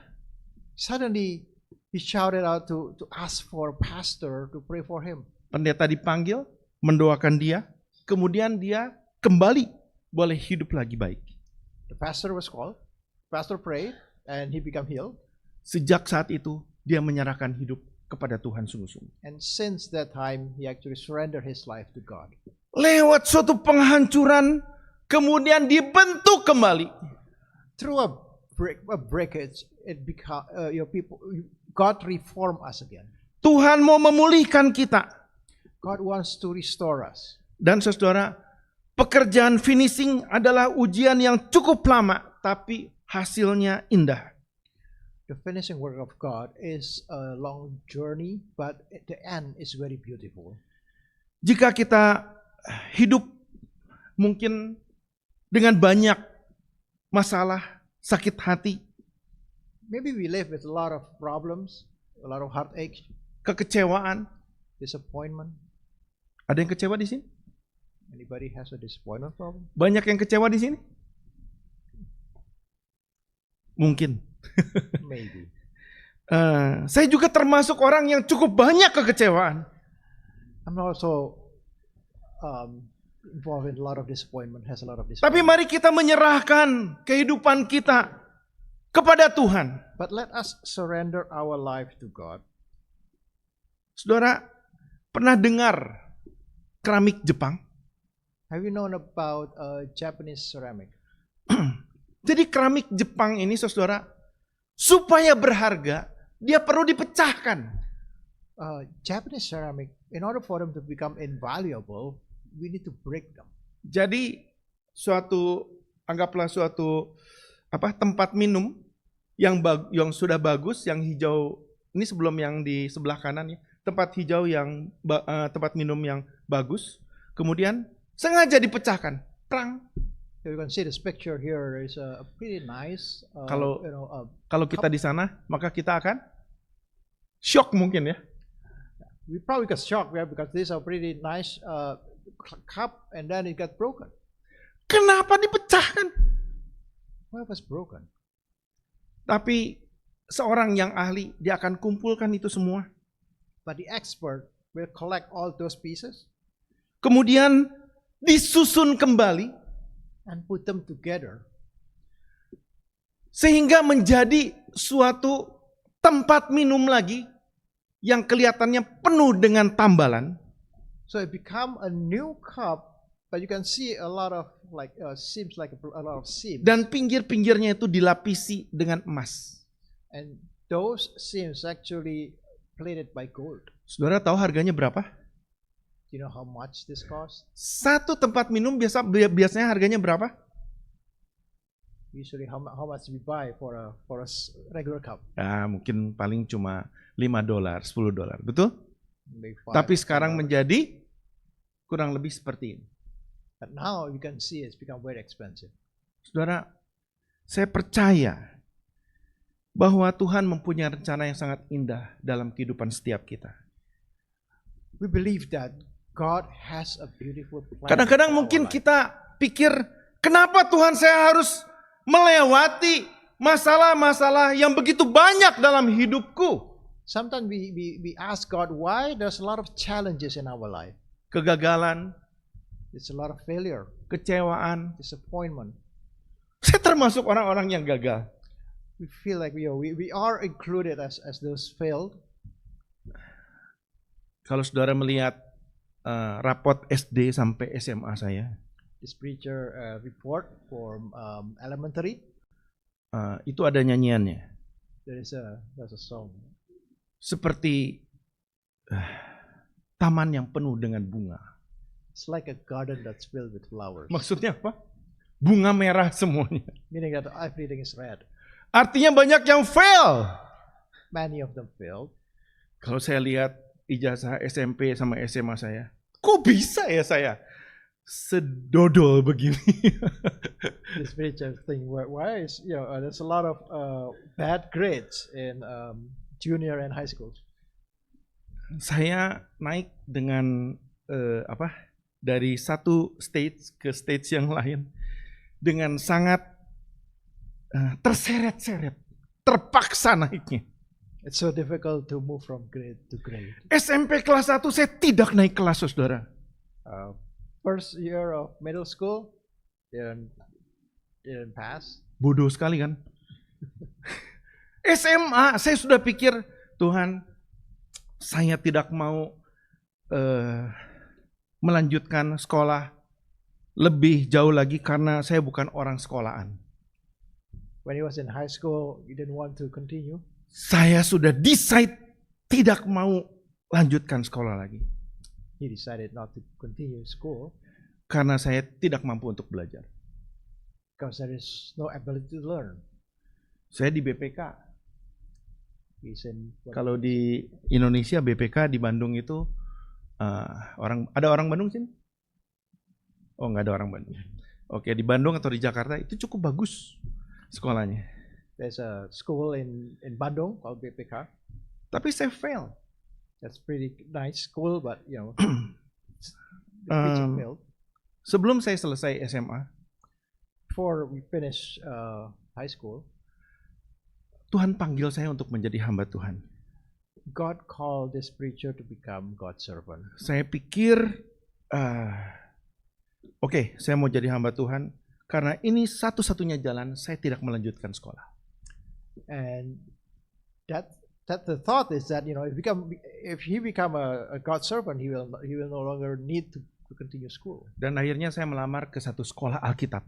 suddenly he shouted out to ask for a pastor to pray for him. Pendeta dipanggil, mendoakan dia, kemudian dia kembali boleh hidup lagi baik. The pastor was called. Pastor prayed, and he became healed. Sejak saat itu, dia menyerahkan hidup kepada Tuhan sungguh-sungguh. And since that time, he actually surrendered his life to God. lewat suatu penghancuran, kemudian dibentuk kembali. Through a breakage, God reform us again. Tuhan mau memulihkan kita. God wants to restore us. Dan saudara, pekerjaan finishing adalah ujian yang cukup lama, tapi hasilnya indah. The finishing work of God is a long journey, but at the end is very beautiful. Jika kita hidup mungkin dengan banyak masalah, sakit hati, Maybe we live with a lot of problems, a lot of heartache, kekecewaan. disappointment. Ada yang kecewa di sini? Anybody has a disappointment problem? Banyak yang kecewa di sini? Mungkin. Maybe. Saya juga termasuk orang yang cukup banyak kekecewaan. I'm also involved in a lot of disappointment, has a lot of Tapi disappointment. mari kita menyerahkan kehidupan kita kepada Tuhan. But let us surrender our life to God. Saudara, pernah dengar keramik Jepang? Have you known about Japanese ceramic? Jadi keramik Jepang ini, saudara, supaya berharga, dia perlu dipecahkan. Japanese ceramic, in order for them to become invaluable, we need to break them. Jadi anggaplah suatu tempat minum yang sudah bagus, yang hijau. Ini sebelum yang di sebelah kanan ya, tempat hijau yang tempat minum yang bagus. Kemudian sengaja dipecahkan, prang. So you can see this picture here is a pretty nice. Kalau kita di sana, maka kita akan shock mungkin ya. We probably got shocked, yeah, because these are pretty nice cup, and then it got broken. Kenapa dipecahkan? Why was broken? Tapi seorang yang ahli, dia akan kumpulkan itu semua. But the expert will collect all those pieces Kemudian disusun kembali and put them together sehingga menjadi suatu tempat minum lagi yang kelihatannya penuh dengan tambalan. so it become a new cup, but you can see a lot of seems like a lot of seams, Dan pinggir-pinggirnya itu dilapisi dengan emas. and those seams actually plated by gold. Saudara tahu harganya berapa? Do you know how much this cost? Satu tempat minum biasanya harganya berapa? Usually how much we buy for a regular cup? Mungkin paling cuma $5, $10, betul? Maybe Tapi $5. sekarang menjadi kurang lebih seperti ini. But now you can see it's become very expensive. Saudara, saya percaya bahwa Tuhan mempunyai rencana yang sangat indah dalam kehidupan setiap kita. We believe that God has a beautiful plan. Kadang-kadang for our mungkin life. kita pikir, kenapa Tuhan saya harus melewati masalah-masalah yang begitu banyak dalam hidupku? Sometimes we ask God why there's a lot of challenges in our life. Kegagalan, It's a lot of failure, kecewaan. disappointment. Saya termasuk orang-orang yang gagal. We feel like we are included as those failed. Kalau saudara melihat rapot SD sampai SMA saya, This preacher report for elementary. itu ada nyanyiannya. There's a song. Seperti taman yang penuh dengan bunga. It's like a garden that's filled with flowers. Maksudnya apa? Bunga merah semuanya. Meaning that everything is red. Artinya banyak yang fail. Many of them failed. Kalau saya lihat ijazah SMP sama SMA saya, kok bisa ya saya sedodol begini? This preacher thing, why is there's a lot of bad grades in junior and high school. Saya naik dengan dari satu stage ke stage yang lain dengan sangat terseret-seret, terpaksa naiknya. It's so difficult to move from grade to grade. SMP kelas 1 saya tidak naik kelas, saudara. First year of middle school, didn't pass. Bodoh sekali kan? SMA saya sudah pikir, Tuhan, saya tidak mau melanjutkan sekolah lebih jauh lagi karena saya bukan orang sekolahan. When he was in high school, he didn't want to continue. Saya sudah decide tidak mau lanjutkan sekolah lagi. He decided not to continue school Karena saya tidak mampu untuk belajar. because there is no ability to learn. Saya di BPK. He's in Kalau di Indonesia BPK di Bandung itu ada orang Bandung sini? Oh, nggak ada orang Bandung. Oke, di Bandung atau di Jakarta itu cukup bagus sekolahnya. there's a school in Bandung called BPK. Tapi saya fail. That's pretty nice school, but you know, the preacher failed. Sebelum saya selesai SMA, Before we finish high school, Tuhan panggil saya untuk menjadi hamba Tuhan. God called this preacher to become God's servant. Saya pikir, oke, saya mau jadi hamba Tuhan karena ini satu-satunya jalan saya tidak melanjutkan sekolah. And that the thought is that, you know, if he become a God's servant, he will no longer need to continue school. Dan akhirnya saya melamar ke satu sekolah Alkitab.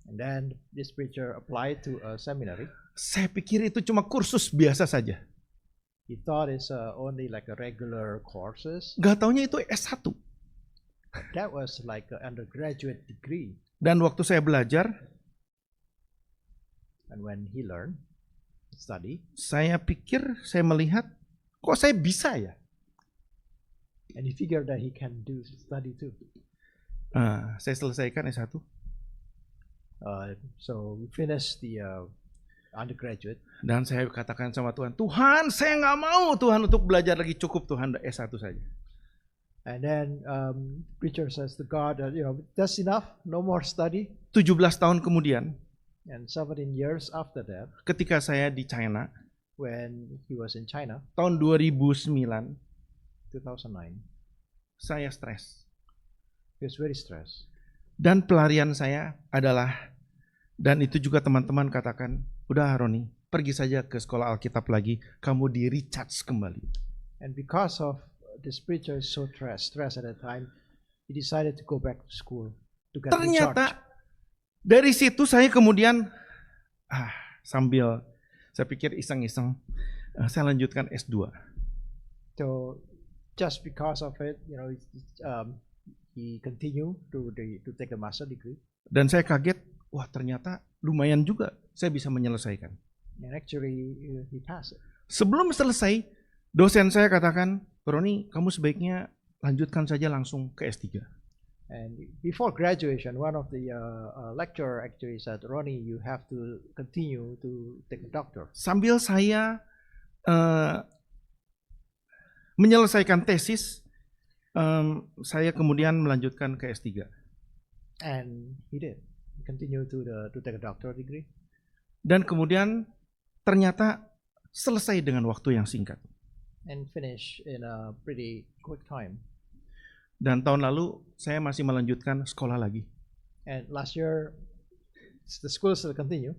And then this preacher applied to a seminary. Saya pikir itu cuma kursus biasa saja. He thought it's only like a regular courses. Gak taunya itu S1. That was like an undergraduate degree. Dan waktu saya belajar, And when he learned, study, saya pikir, saya melihat, kok saya bisa ya? and he figured that he can do study too. Saya selesaikan S1. So we finished the undergraduate. Dan saya katakan sama Tuhan, Tuhan saya nggak mau Tuhan untuk belajar lagi, cukup Tuhan S1 saja. And then preacher says to God that, you know, that's enough, no more study. 17 tahun kemudian, And 17 years after that, ketika saya di China, when he was in China, tahun 2009, 2009, saya stres. he was very stressed. Dan pelarian saya adalah, dan itu juga teman-teman katakan, udah Roni, pergi saja ke sekolah Alkitab lagi, kamu di recharge kembali. And because of this preacher is so stressed at that time, he decided to go back to school to get Ternyata recharged. dari situ saya kemudian sambil saya pikir iseng-iseng, saya lanjutkan S2. So just because of it, you know, he continued to take a master degree. Dan saya kaget, wah ternyata lumayan juga saya bisa menyelesaikan. And actually, he passed it. Sebelum selesai, dosen saya katakan, Roni, kamu sebaiknya lanjutkan saja langsung ke S3. And before graduation, one of the lecturer actually said, Ronnie, you have to continue to take a doctor. Sambil saya menyelesaikan tesis, saya kemudian melanjutkan ke S3. And he did. He continued to take a doctoral degree. Dan kemudian ternyata selesai dengan waktu yang singkat. And finish in a pretty quick time. Dan tahun lalu saya masih melanjutkan sekolah lagi. And last year, the school still continue.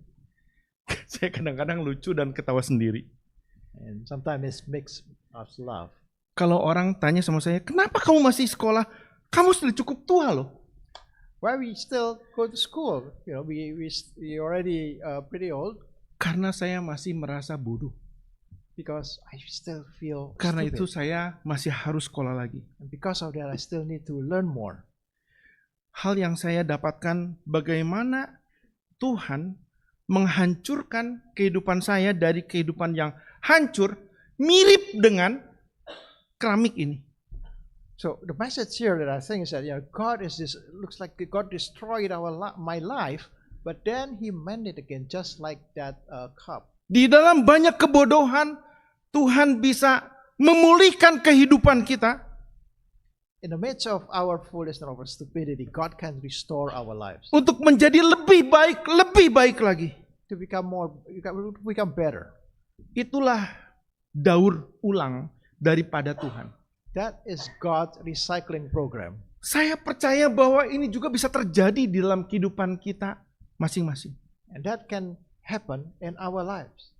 Saya kadang-kadang lucu dan ketawa sendiri. And sometimes it makes us laugh. Kalau orang tanya sama saya, kenapa kamu masih sekolah? Kamu sudah cukup tua loh. Why we still go to school? You know, we already pretty old. Karena saya masih merasa bodoh. Because I still feel Karena stupid. itu saya masih harus sekolah lagi. And because of that, I still need to learn more. Hal yang saya dapatkan bagaimana Tuhan menghancurkan kehidupan saya dari kehidupan yang hancur mirip dengan keramik ini. So the message here that I think is that, you know, God is this. Looks like God destroyed my life, but then He mend it again, just like that cup. Di dalam banyak kebodohan, Tuhan bisa memulihkan kehidupan kita. In the midst of our foolishness and our stupidity, God can restore our lives Untuk menjadi lebih baik lagi. to become better. Itulah daur ulang daripada Tuhan. That is God's recycling program. Saya percaya bahwa ini juga bisa terjadi di dalam kehidupan kita masing-masing. And that can happen in our lives.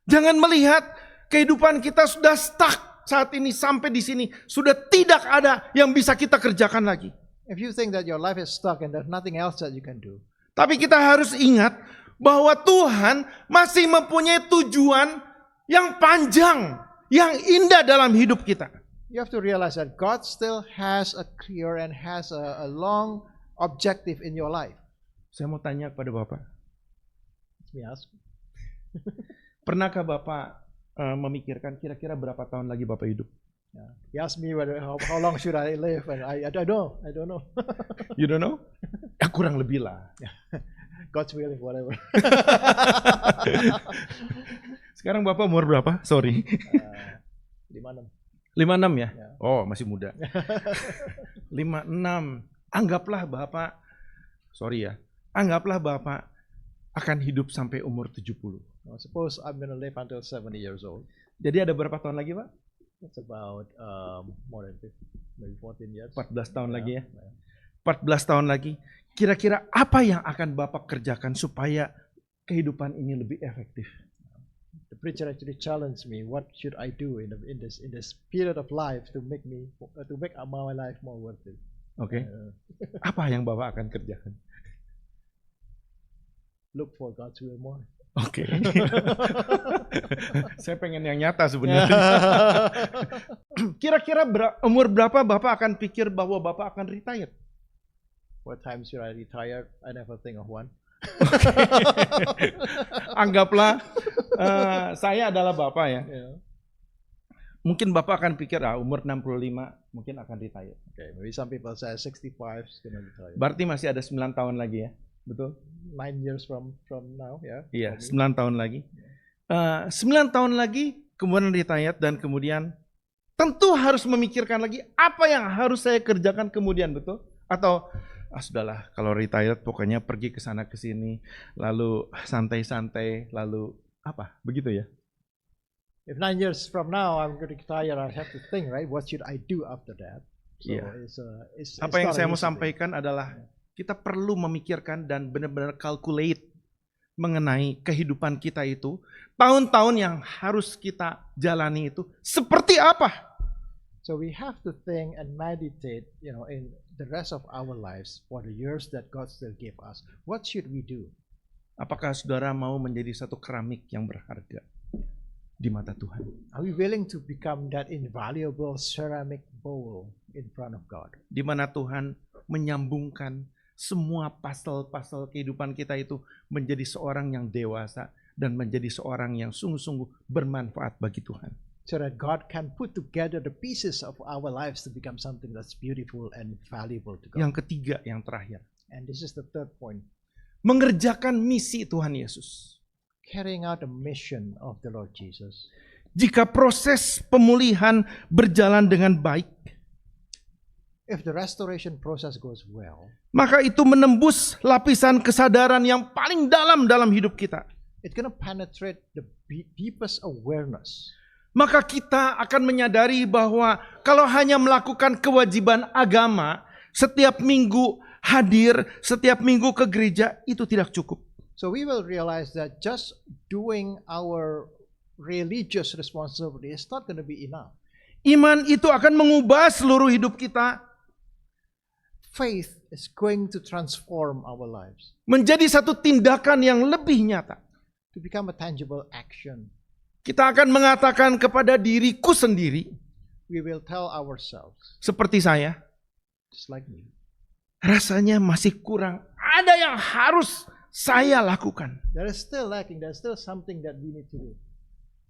Jangan melihat kehidupan kita sudah stuck. saat ini sampai di sini sudah tidak ada yang bisa kita kerjakan lagi. If you think that your life is stuck and there's nothing else that you can do, Tapi kita harus ingat bahwa Tuhan masih mempunyai tujuan yang panjang, yang indah dalam hidup kita. you have to realize that God still has a clear and has a long objective in your life. Saya mau tanya kepada Bapak, Let me ask. pernahkah Bapak memikirkan kira-kira berapa tahun lagi Bapak hidup? He asked me how long should I live, and I don't know. I don't know. You don't know? Ya kurang lebih lah. God's willing, whatever. Sekarang Bapak umur berapa? Sorry. 56. 56 ya? Ya. Oh, masih muda. 56. Anggaplah Bapak, sorry ya, anggaplah Bapak akan hidup sampai umur 70. Now, suppose I'm going to live until 70 years old. Jadi ada berapa tahun lagi Pak? That's about more than 50, maybe 14 years. 14 tahun lagi ya? Yeah. 14 tahun lagi. Kira-kira apa yang akan Bapak kerjakan supaya kehidupan ini lebih efektif? The preacher actually challenged me. What should I do in this period of life to make my life more worth it? Oke. Apa yang Bapak akan kerjakan? Look for God's will more. Oke. Saya pengen yang nyata sebenarnya. Kira-kira umur berapa Bapak akan pikir bahwa Bapak akan retire? What time should I retire? I never think of one. Anggaplah saya adalah Bapak ya. Yeah. Mungkin Bapak akan pikir umur 65 mungkin akan retire. Okay, maybe some people say 65 is going to retire. Berarti masih ada 9 tahun lagi ya. Betul? 9 years from now, yeah. Iya, 9 tahun lagi. 9 tahun lagi kemudian retire dan kemudian tentu harus memikirkan lagi apa yang harus saya kerjakan kemudian, betul? Atau sudahlah kalau retired pokoknya pergi ke sana ke sini lalu santai-santai lalu apa? Begitu ya? If 9 years from now I'm going to retire, I have to think, right? What should I do after that? So Yeah. it's Apa yang not saya an mau easy thing. sampaikan adalah kita perlu memikirkan dan benar-benar calculate mengenai kehidupan kita itu, tahun-tahun yang harus kita jalani itu seperti apa? So we have to think and meditate, in the rest of our lives for the years that God still give us. What should we do? Apakah saudara mau menjadi satu keramik yang berharga di mata Tuhan? Are we willing to become that invaluable ceramic bowl in front of God? Di mana Tuhan menyambungkan semua pasal-pasal kehidupan kita itu menjadi seorang yang dewasa dan menjadi seorang yang sungguh-sungguh bermanfaat bagi Tuhan. So that God can put together the pieces of our lives to become something that's beautiful and valuable to God. Yang ketiga, yang terakhir, And this is the third point. mengerjakan misi Tuhan Yesus. Carrying out the mission of the Lord Jesus. Jika proses pemulihan berjalan dengan baik, If the restoration process goes well, maka itu menembus lapisan kesadaran yang paling dalam hidup kita. it's going to penetrate the deepest awareness. Maka kita akan menyadari bahwa kalau hanya melakukan kewajiban agama, setiap minggu hadir, setiap minggu ke gereja, itu tidak cukup. So we will realize that just doing our religious responsibility is not going to be enough. Iman itu akan mengubah seluruh hidup kita Faith is going to transform our lives menjadi satu tindakan yang lebih nyata. to become a tangible action. Kita akan mengatakan kepada diriku sendiri, We will tell ourselves, seperti saya, just like me, rasanya masih kurang. Ada yang harus saya lakukan. there is still lacking, there's still something that we need to do.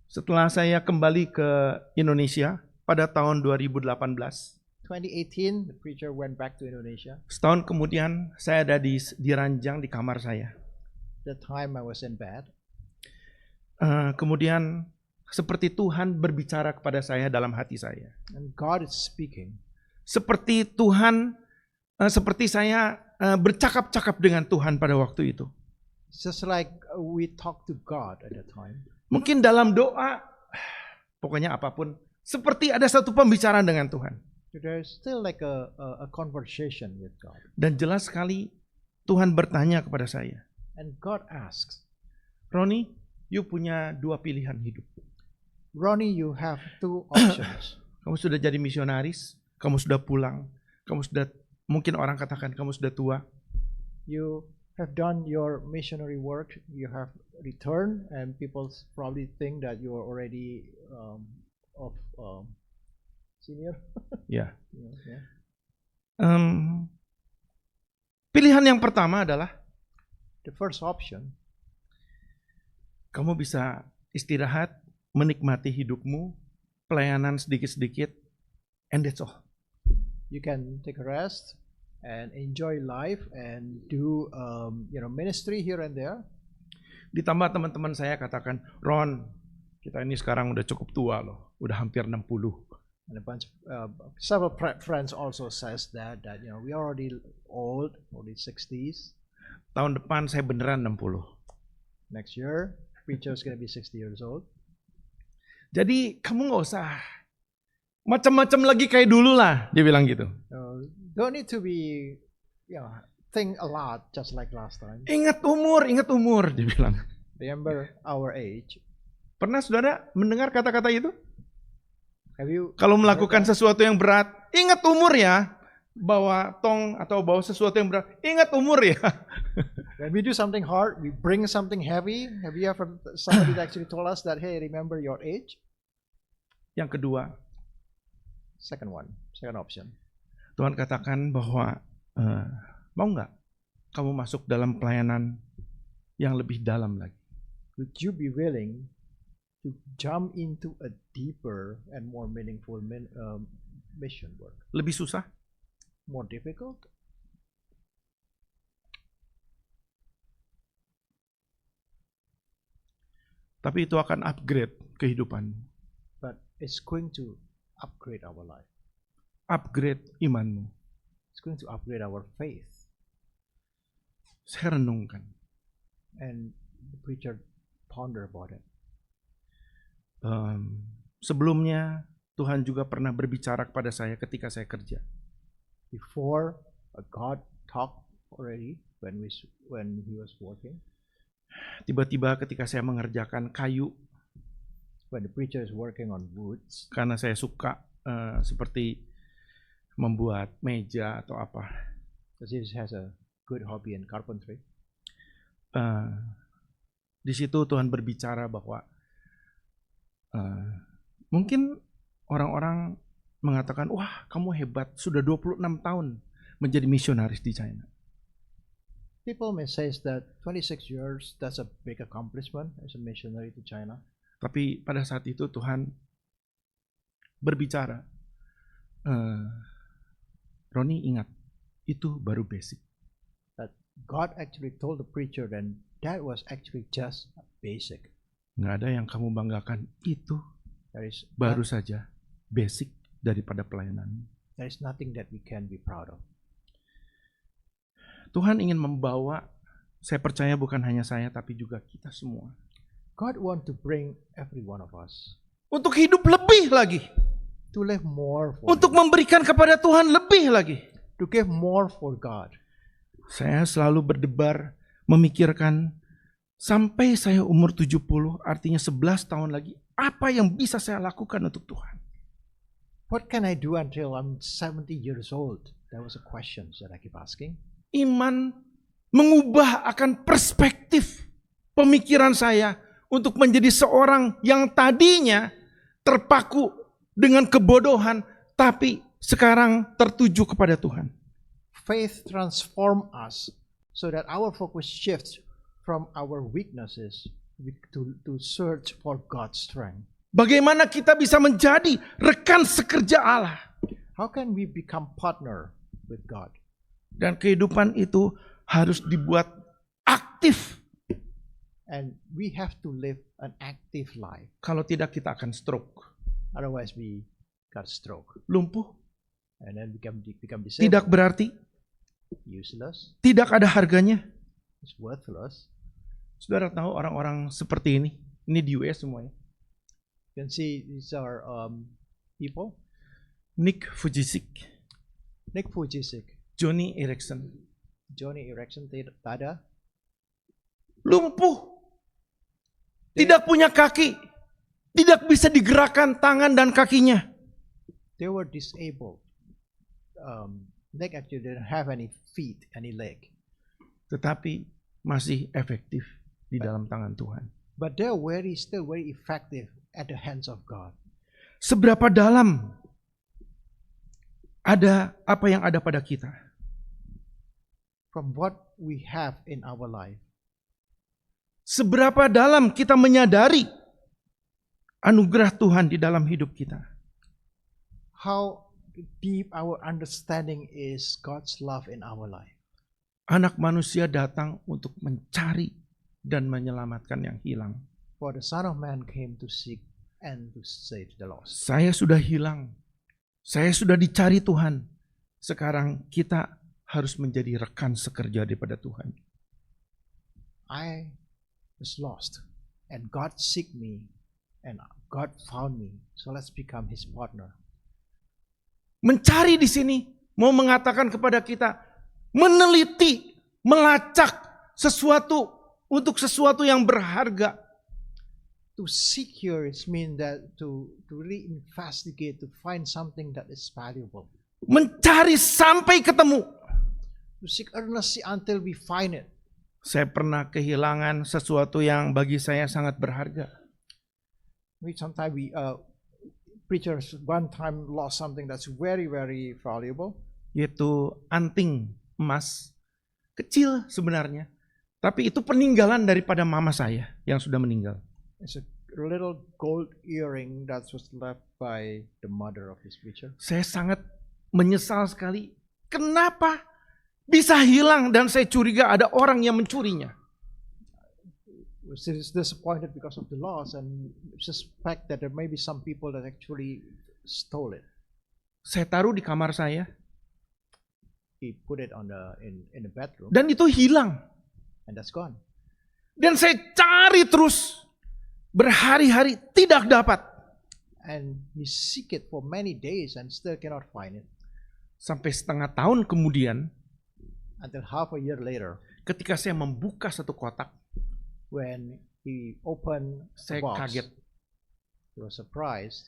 Setelah saya kembali ke Indonesia pada tahun 2018, 2018, the preacher went back to Indonesia. setahun kemudian saya ada di ranjang di kamar saya. That time I was in bed. Kemudian seperti Tuhan berbicara kepada saya dalam hati saya. And God is speaking. Seperti Tuhan, seperti saya bercakap-cakap dengan Tuhan pada waktu itu. It's just like we talk to God at that time. Mungkin dalam doa, pokoknya apapun, seperti ada satu pembicaraan dengan Tuhan. There's still like a conversation with God. Dan jelas sekali Tuhan bertanya kepada saya, And God asks, Roni, you punya dua pilihan hidup. Ronnie, you have two options. Kamu sudah jadi misionaris, kamu sudah pulang, kamu sudah, mungkin orang katakan kamu sudah tua. You have done your missionary work, you have returned, and people probably think that you are already senior. Ya. Yeah. Pilihan yang pertama adalah The first option, kamu bisa istirahat, menikmati hidupmu, pelayanan sedikit-sedikit, and that's all. you can take a rest and enjoy life and do ministry here and there. Ditambah teman-teman saya katakan, Ron, kita ini sekarang udah cukup tua loh, udah hampir 60. And a bunch of several friends also says that we are already old, already 60s. Tahun depan saya beneran 60. Next year, preacher is gonna be 60 years old. Jadi kamu nggak usah macam-macam lagi kayak dulu lah, dia bilang gitu. Don't need to be, think a lot just like last time. Ingat umur, dia bilang. Remember our age. Pernah saudara mendengar kata-kata itu? Have you? Kalau melakukan sesuatu yang berat, ingat umur ya. Bawa tong atau bawa sesuatu yang berat, ingat umur ya. When we do something hard, we bring something heavy. Have you ever somebody that actually told us that, hey, remember your age? Yang kedua, Second option. Tuhan katakan bahwa mau nggak kamu masuk dalam pelayanan yang lebih dalam lagi? Would you be willing to jump into a deeper and more meaningful mission work? Lebih susah? More difficult? Tapi itu akan upgrade kehidupan, But it's going to upgrade our life. upgrade imanmu. It's going to upgrade our faith. Saya renungkan. And the preacher ponder about it. Sebelumnya Tuhan juga pernah berbicara kepada saya ketika saya kerja. Before, God talked already when he was working. Tiba-tiba ketika saya mengerjakan kayu, When the preacher is working on woods, karena saya suka seperti membuat meja atau apa. because he has a good hobby in carpentry. Di situ Tuhan berbicara bahwa mungkin orang-orang mengatakan, wah kamu hebat, sudah 26 tahun menjadi misionaris di China. People may say that 26 years, that's a big accomplishment as a missionary to China. Tapi pada saat itu Tuhan berbicara, Roni ingat, itu baru basic. That God actually told the preacher then that was actually just a basic. Nggak ada yang kamu banggakan, itu There is baru saja basic daripada pelayanan. there is nothing that we can be proud of. Tuhan ingin membawa, saya percaya bukan hanya saya tapi juga kita semua, God want to bring every one of us untuk hidup lebih lagi, to live more for untuk Him, memberikan kepada Tuhan lebih lagi. to give more for God. Saya selalu berdebar memikirkan sampai saya umur 70, artinya 11 tahun lagi, apa yang bisa saya lakukan untuk Tuhan? What can I do until I'm 70 years old? That was a question that I keep asking. Iman mengubah akan perspektif pemikiran saya untuk menjadi seorang yang tadinya terpaku dengan kebodohan, tapi sekarang tertuju kepada Tuhan. Faith transform us so that our focus shifts from our weaknesses to search for God's strength. Bagaimana kita bisa menjadi rekan sekerja Allah? How can we become partner with God? Dan kehidupan itu harus dibuat aktif. And we have to live an active life. Kalau tidak kita akan stroke. Otherwise we got stroke. Lumpuh. And then become disabled. Tidak berarti. Useless. Tidak ada harganya. It's worthless. Saudara tahu orang-orang seperti ini. Ini di US semuanya. You can see these are people. Nick Vujicic. Nick Vujicic. Johnny Erickson. Johnny Erickson Tada. Lumpuh. Tidak punya kaki. Tidak bisa digerakkan tangan dan kakinya. They were disabled. They actually didn't have any feet, any leg. Tetapi masih efektif di dalam tangan Tuhan. But they're still very effective at the hands of God. Seberapa dalam ada apa yang ada pada kita? From what we have in our life. Seberapa dalam kita menyadari anugerah Tuhan di dalam hidup kita? How deep our understanding is God's love in our life. Anak manusia datang untuk mencari dan menyelamatkan yang hilang. For the Son of Man came to seek and to save the lost. Saya sudah hilang. Saya sudah dicari Tuhan. Sekarang kita harus menjadi rekan sekerja daripada Tuhan. I was lost and God seek me and God found me. So let's become his partner. Mencari di sini mau mengatakan kepada kita meneliti, melacak sesuatu untuk sesuatu yang berharga. To seek here is mean that to really investigate, to find something that is valuable. Mencari sampai ketemu. To seek earnestly until we find it. Saya pernah kehilangan sesuatu yang bagi saya sangat berharga. Sometimes preachers one time lost something that's very, very valuable. Yaitu anting emas. Kecil sebenarnya. Tapi itu peninggalan daripada mama saya yang sudah meninggal. It's a little gold earring that was left by the mother of this preacher. Saya sangat menyesal sekali. Kenapa bisa hilang dan saya curiga ada orang yang mencurinya. Was disappointed because of the loss and suspect that there may be some people that actually stole it. Saya taruh di kamar saya. He put it on in the bedroom. Dan itu hilang. And that's gone. Dan saya cari terus berhari-hari tidak dapat. And he seek it for many days and still cannot find it. Sampai setengah tahun kemudian, until half a year later, ketika saya membuka satu kotak, when he opened saya the box, kaget. He was surprised.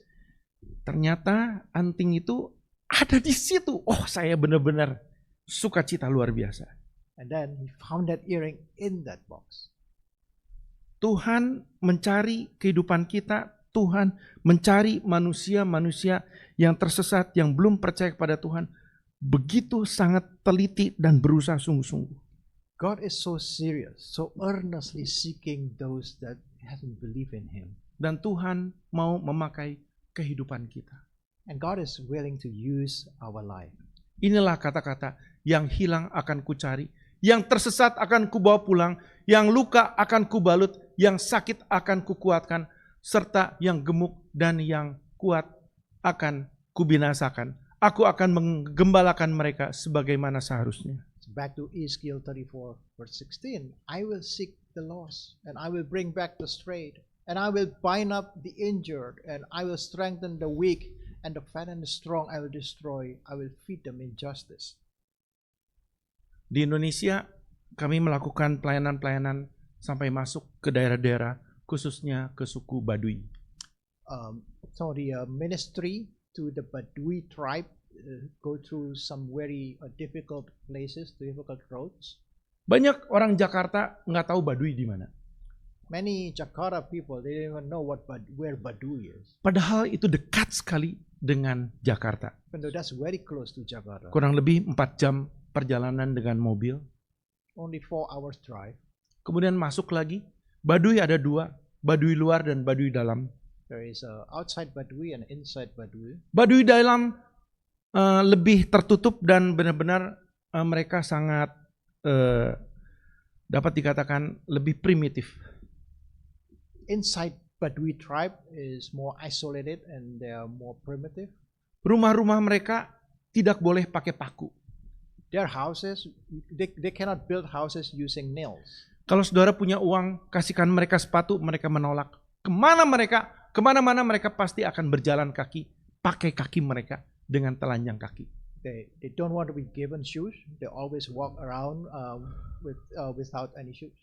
Ternyata anting itu ada di situ. Oh, saya benar-benar sukacita luar biasa. And then he found that earring in that box. Tuhan mencari kehidupan kita. Tuhan mencari manusia-manusia yang tersesat, yang belum percaya kepada Tuhan. Begitu sangat teliti dan berusaha sungguh-sungguh. God is so serious, so earnestly seeking those that haven't believed in him. Dan Tuhan mau memakai kehidupan kita. And God is willing to use our life. Inilah kata-kata, yang hilang akan kucari, yang tersesat akan kubawa pulang, yang luka akan kubalut, yang sakit akan kukuatkan, serta yang gemuk dan yang kuat akan kubinasakan. Aku akan menggembalakan mereka sebagaimana seharusnya. Back to Ezekiel 34 verse 16. I will seek the lost and I will bring back the strayed and I will bind up the injured and I will strengthen the weak and the fat and the strong I will destroy. I will feed them in justice. Di Indonesia kami melakukan pelayanan-pelayanan sampai masuk ke daerah-daerah khususnya ke suku Baduy. So the ministry to the Badui tribe go through some very difficult places, difficult roads. Banyak orang Jakarta nggak tahu Baduy di mana. Many Jakarta people they didn't even know where Badui is. Padahal itu dekat sekali dengan Jakarta. Even though that's very close to Jakarta. Kurang lebih 4 jam perjalanan dengan mobil. Only 4 hours drive. Kemudian masuk lagi. Baduy ada 2, Baduy luar dan Baduy dalam. There is a outside Badui and inside Badui. Baduy dalam lebih tertutup dan benar-benar mereka sangat dapat dikatakan lebih primitif. Inside Badui tribe is more isolated and they are more primitive. Rumah-rumah mereka tidak boleh pakai paku. Their houses, they cannot build houses using nails. Kalau saudara punya uang, kasihkan mereka sepatu, mereka menolak. Kemana-mana mereka pasti akan berjalan kaki, pakai kaki mereka dengan telanjang kaki. They don't want to be given shoes. They always walk around without any shoes.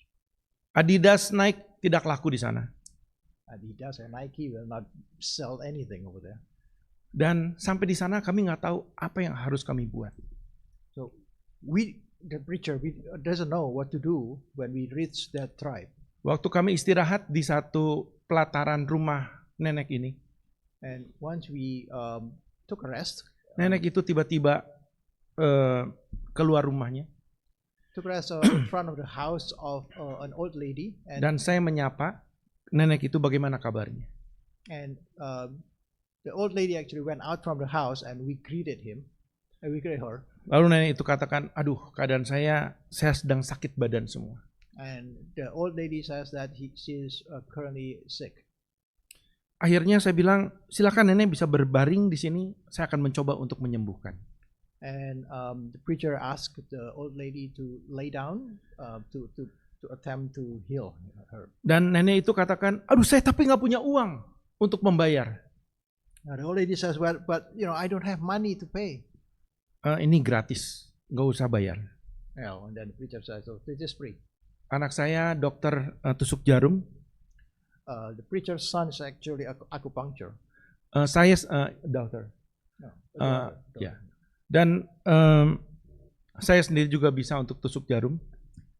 Adidas, Nike tidak laku di sana. Adidas or Nike will not sell anything over there. Dan sampai di sana kami nggak tahu apa yang harus kami buat. So the preacher, doesn't know what to do when we reach that tribe. Waktu kami istirahat di satu pelataran rumah nenek ini, And once we took a rest, nenek itu tiba-tiba keluar rumahnya took a rest in front of the house of an old lady, dan saya menyapa nenek itu bagaimana kabarnya. and the old lady actually went out from the house, and we greeted her. Lalu nenek itu katakan, aduh keadaan saya sedang sakit badan semua. And the old lady says that she is currently sick. Akhirnya saya bilang, silakan nenek bisa berbaring di sini, saya akan mencoba untuk menyembuhkan. And the preacher asked the old lady to lay down to attempt to heal her. Dan nenek itu katakan, aduh saya tapi nggak punya uang untuk membayar. Now the old lady says, well, but I don't have money to pay. Ini gratis, nggak usah bayar. And then the preacher says, so this is free. Anak saya dokter tusuk jarum, The preacher's son is actually acupuncture. saya dokter. No, Ya. Dan saya sendiri juga bisa untuk tusuk jarum.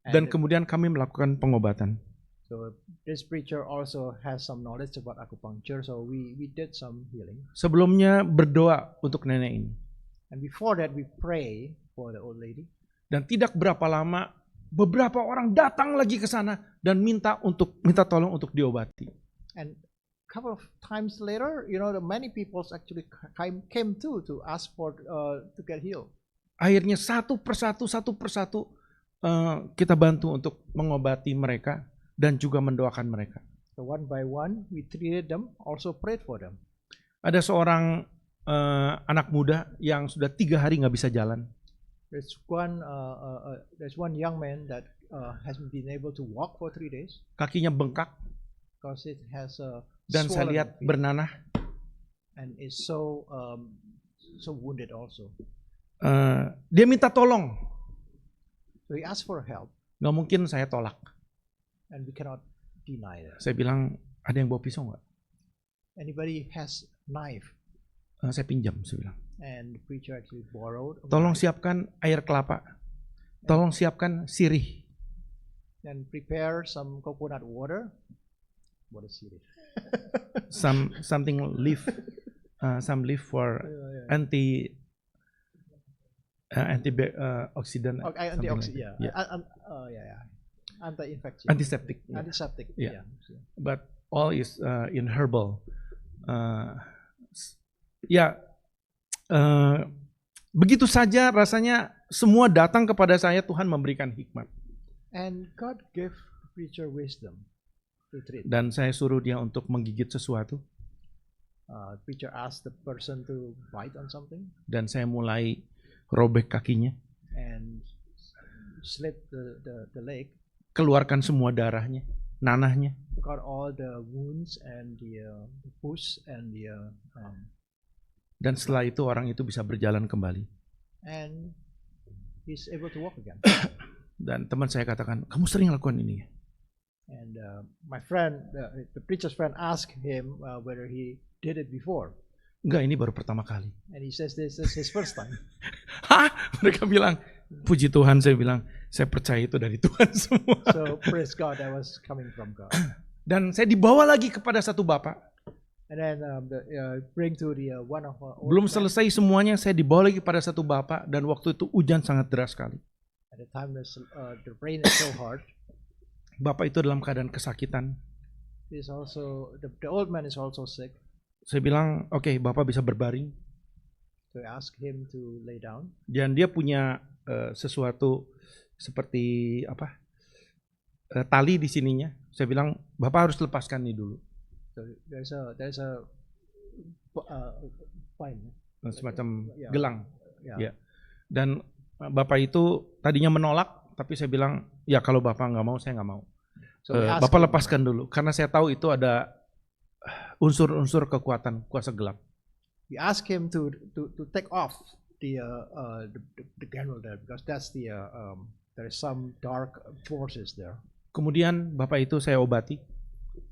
Dan kemudian kami melakukan pengobatan. So this preacher also has some knowledge about acupuncture, so we did some healing. Sebelumnya berdoa untuk nenek ini. And before that, we pray for the old lady. Dan tidak berapa lama, beberapa orang datang lagi ke sana dan minta tolong untuk diobati. And a couple of times later, the many people actually came to ask for to get healed. Akhirnya satu persatu kita bantu untuk mengobati mereka dan juga mendoakan mereka. So one by one, we treated them, also prayed for them. Ada seorang anak muda yang sudah 3 hari nggak bisa jalan. There's one young man that hasn't been able to walk for 3 days Kakinya bengkak because it has dan saya swollen lihat feet bernanah. and is so wounded also. Dia minta tolong. So he asked for help, Nggak mungkin saya tolak. and we cannot deny that. Saya bilang, ada yang bawa pisau nggak? Anybody has knife? Saya pinjam, saya bilang. And the preacher actually borrowed a Tolong knife siapkan air kelapa. Tolong siapkan sirih. and prepare some coconut water. What is it? Something leaf. Some leaf for antioxidant. Okay, something like antioxidant. that. Yeah. Anti-infection. Antiseptic. Yeah. Antiseptic. Yeah. Yeah. But all is in herbal. Begitu saja rasanya semua datang kepada saya, Tuhan memberikan hikmat. And God gave the preacher wisdom to treat. Dan saya suruh dia untuk menggigit sesuatu. Preacher asked the person to bite on something Dan saya mulai robek kakinya. and slit the leg. Keluarkan semua darahnya, nanahnya. Took out all the wounds and the pus and Dan setelah itu orang itu bisa berjalan kembali. and he's able to walk again. Dan teman saya katakan, kamu sering lakukan ini ya? And my friend, the preacher's friend, asked him whether he did it before, Enggak, ini baru pertama kali. and he says this is his first time. Hah? Mereka bilang, puji Tuhan, saya bilang, saya percaya itu dari Tuhan semua. So praise God, that was coming from God. Dan saya dibawa lagi kepada satu bapak. And then bring to the one of our old Belum friends. selesai semuanya, saya dibawa lagi pada satu bapak. Dan waktu itu hujan sangat deras sekali. At the time the rain is so hard. Bapak itu dalam keadaan kesakitan. He's also the old man is also sick. Saya bilang, oke, bapak bisa berbaring. So I asked him to lay down. Dan dia punya sesuatu seperti apa? Tali di sininya. Saya bilang, bapak harus lepaskan ini dulu. So there's a pine. Semacam Yeah. gelang. Yeah. Ya. Dan bapak itu tadinya menolak, tapi saya bilang, ya kalau bapak nggak mau, saya nggak mau. So we asked Bapak him- lepaskan dulu, karena saya tahu itu ada unsur-unsur kekuatan, kuasa gelap. We asked him to take off the candle there because that's there is some dark forces there. Kemudian bapak itu saya obati.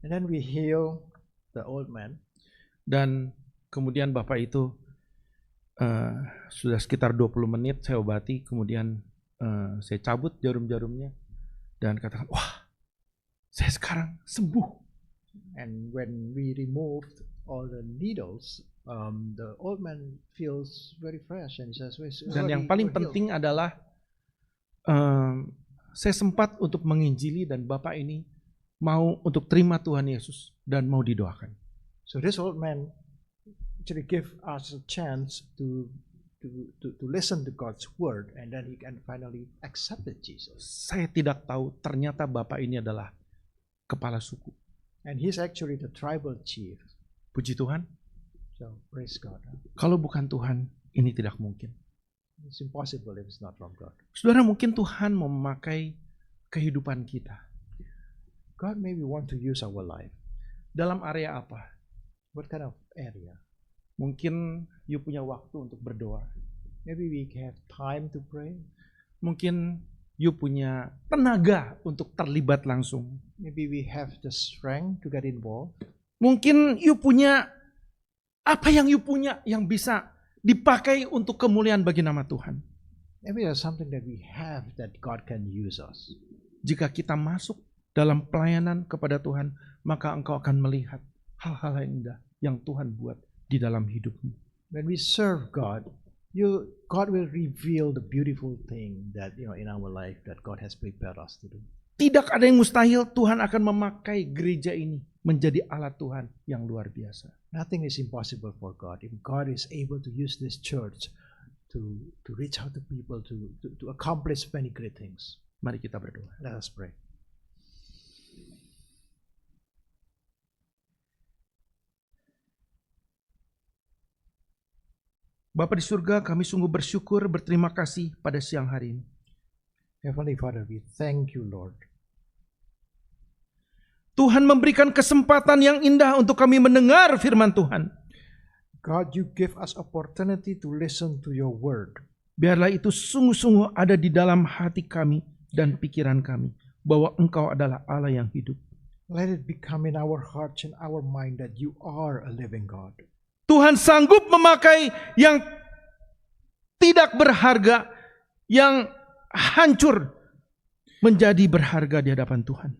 And then we heal the old man. Dan kemudian Bapak itu sudah sekitar 20 menit saya obati, kemudian saya cabut jarum-jarumnya dan katakan, wah, saya sekarang sembuh. And when we removed all the needles, the old man feels very fresh and he says, Dan yang paling penting adalah saya sempat untuk menginjili dan Bapak ini mau untuk terima Tuhan Yesus dan mau didoakan. So this old man actually give us a chance to listen to God's word, and then he can finally accept Jesus. Saya tidak tahu ternyata Bapak ini adalah kepala suku. And he's actually the tribal chief. Puji Tuhan. So praise God. Kalau bukan Tuhan, ini tidak mungkin. It's impossible if it's not from God. Saudara, mungkin Tuhan mau memakai kehidupan kita. God maybe want to use our life. Dalam area apa? What kind of area? Mungkin you punya waktu untuk berdoa. Maybe we have time to pray. Mungkin you punya tenaga untuk terlibat langsung. Maybe we have the strength to get involved. Mungkin you punya apa yang you punya yang bisa dipakai untuk kemuliaan bagi nama Tuhan. Maybe there's something that we have that God can use us. Jika kita masuk dalam pelayanan kepada Tuhan, maka engkau akan melihat hal-hal yang indah yang Tuhan buat di dalam hidupmu. When we serve God, God will reveal the beautiful thing that in our life that God has prepared us to do. Tidak ada yang mustahil. Tuhan akan memakai gereja ini menjadi alat Tuhan yang luar biasa. Nothing is impossible for God. If God is able to use this church to reach out to people, to accomplish many great things. Mari kita berdoa. Let us pray. Bapa di surga, kami sungguh bersyukur, berterima kasih pada siang hari ini. Heavenly Father, we thank you, Lord. Tuhan memberikan kesempatan yang indah untuk kami mendengar firman Tuhan. God, you give us opportunity to listen to your word. Biarlah itu sungguh-sungguh ada di dalam hati kami dan pikiran kami, bahwa Engkau adalah Allah yang hidup. Let it become in our hearts and our mind that you are a living God. Tuhan sanggup memakai yang tidak berharga, yang hancur, menjadi berharga di hadapan Tuhan.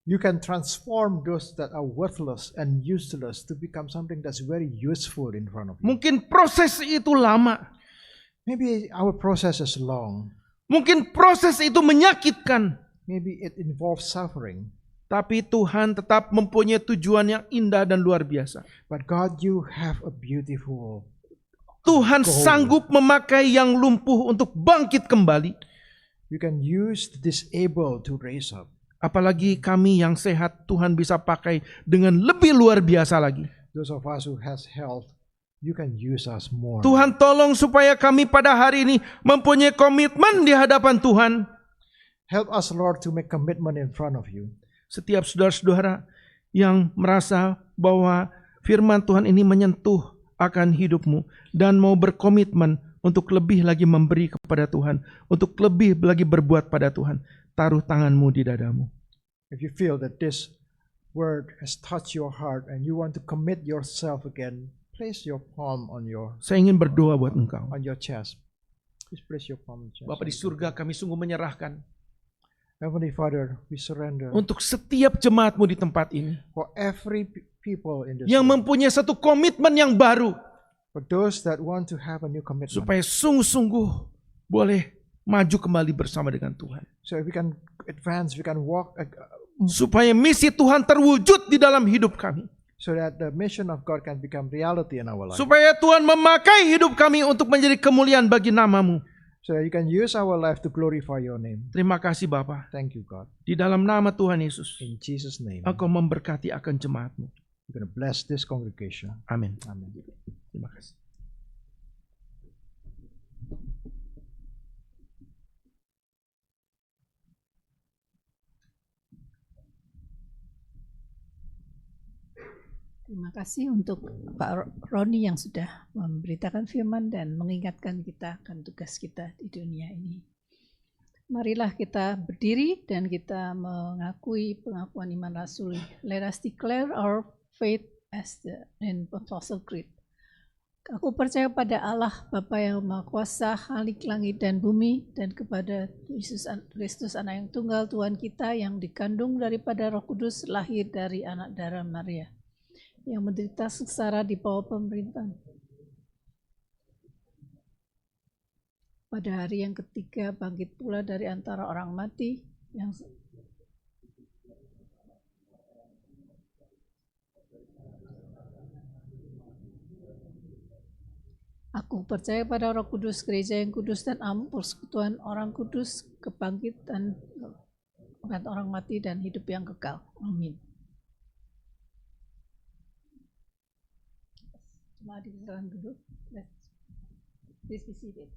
You can transform those that are worthless and useless to become something that's very useful in front of you. Mungkin proses itu lama. Maybe our process is long. Mungkin proses itu menyakitkan. Maybe it involves suffering. Tapi Tuhan tetap mempunyai tujuan yang indah dan luar biasa. But God, you have a beautiful Tuhan goal. sanggup memakai yang lumpuh untuk bangkit kembali. You can use the disabled to raise up. Apalagi kami yang sehat, Tuhan bisa pakai dengan lebih luar biasa lagi. Those of us who has health, you can use us more. Tuhan tolong supaya kami pada hari ini mempunyai komitmen di hadapan Tuhan. Help us, Lord, to make commitment in front of you. Setiap saudara-saudara yang merasa bahwa firman Tuhan ini menyentuh akan hidupmu dan mau berkomitmen untuk lebih lagi memberi kepada Tuhan, untuk lebih lagi berbuat pada Tuhan, taruh tanganmu di dadamu. If you feel that this word has touched your heart and you want to commit yourself again, place your palm on your Saya ingin berdoa buat engkau. chest. Please place your palm on your chest. Bapa di surga, kami sungguh menyerahkan Heavenly Father, we surrender untuk setiap jemaatmu di tempat ini for every people in this yang world, mempunyai satu komitmen yang baru, for those that want to have a new commitment. supaya sungguh-sungguh boleh maju kembali bersama dengan Tuhan. So if we can advance, we can walk Supaya misi Tuhan terwujud di dalam hidup kami. so that the mission of God can become reality in our life. Supaya Tuhan memakai hidup kami untuk menjadi kemuliaan bagi nama-Mu. So that you can use our life to glorify your name. Terima kasih Bapa. Thank you, God. Di dalam nama Tuhan Yesus, In Jesus' name, Engkau memberkati akan jemaat-Mu. we're going to bless this congregation. Amin. Amen. Terima kasih. Terima kasih untuk Pak Roni yang sudah memberitakan firman dan mengingatkan kita akan tugas kita di dunia ini. Marilah kita berdiri dan kita mengakui pengakuan iman rasuli. Let us declare our faith as in Apostle Creed. Aku percaya pada Allah Bapa yang Maha Kuasa, Khalik langit dan bumi, dan kepada Yesus Kristus Anak yang tunggal Tuhan kita yang dikandung daripada Roh Kudus, lahir dari anak darah Maria, yang menderita sengsara di bawah pemerintahan. Pada hari yang ketiga bangkit pula dari antara orang mati, yang Aku percaya pada Roh Kudus, gereja yang kudus dan am, persekutuan orang kudus, kebangkitan orang mati dan hidup yang kekal. Amin. Mari silakan duduk. Please be seated.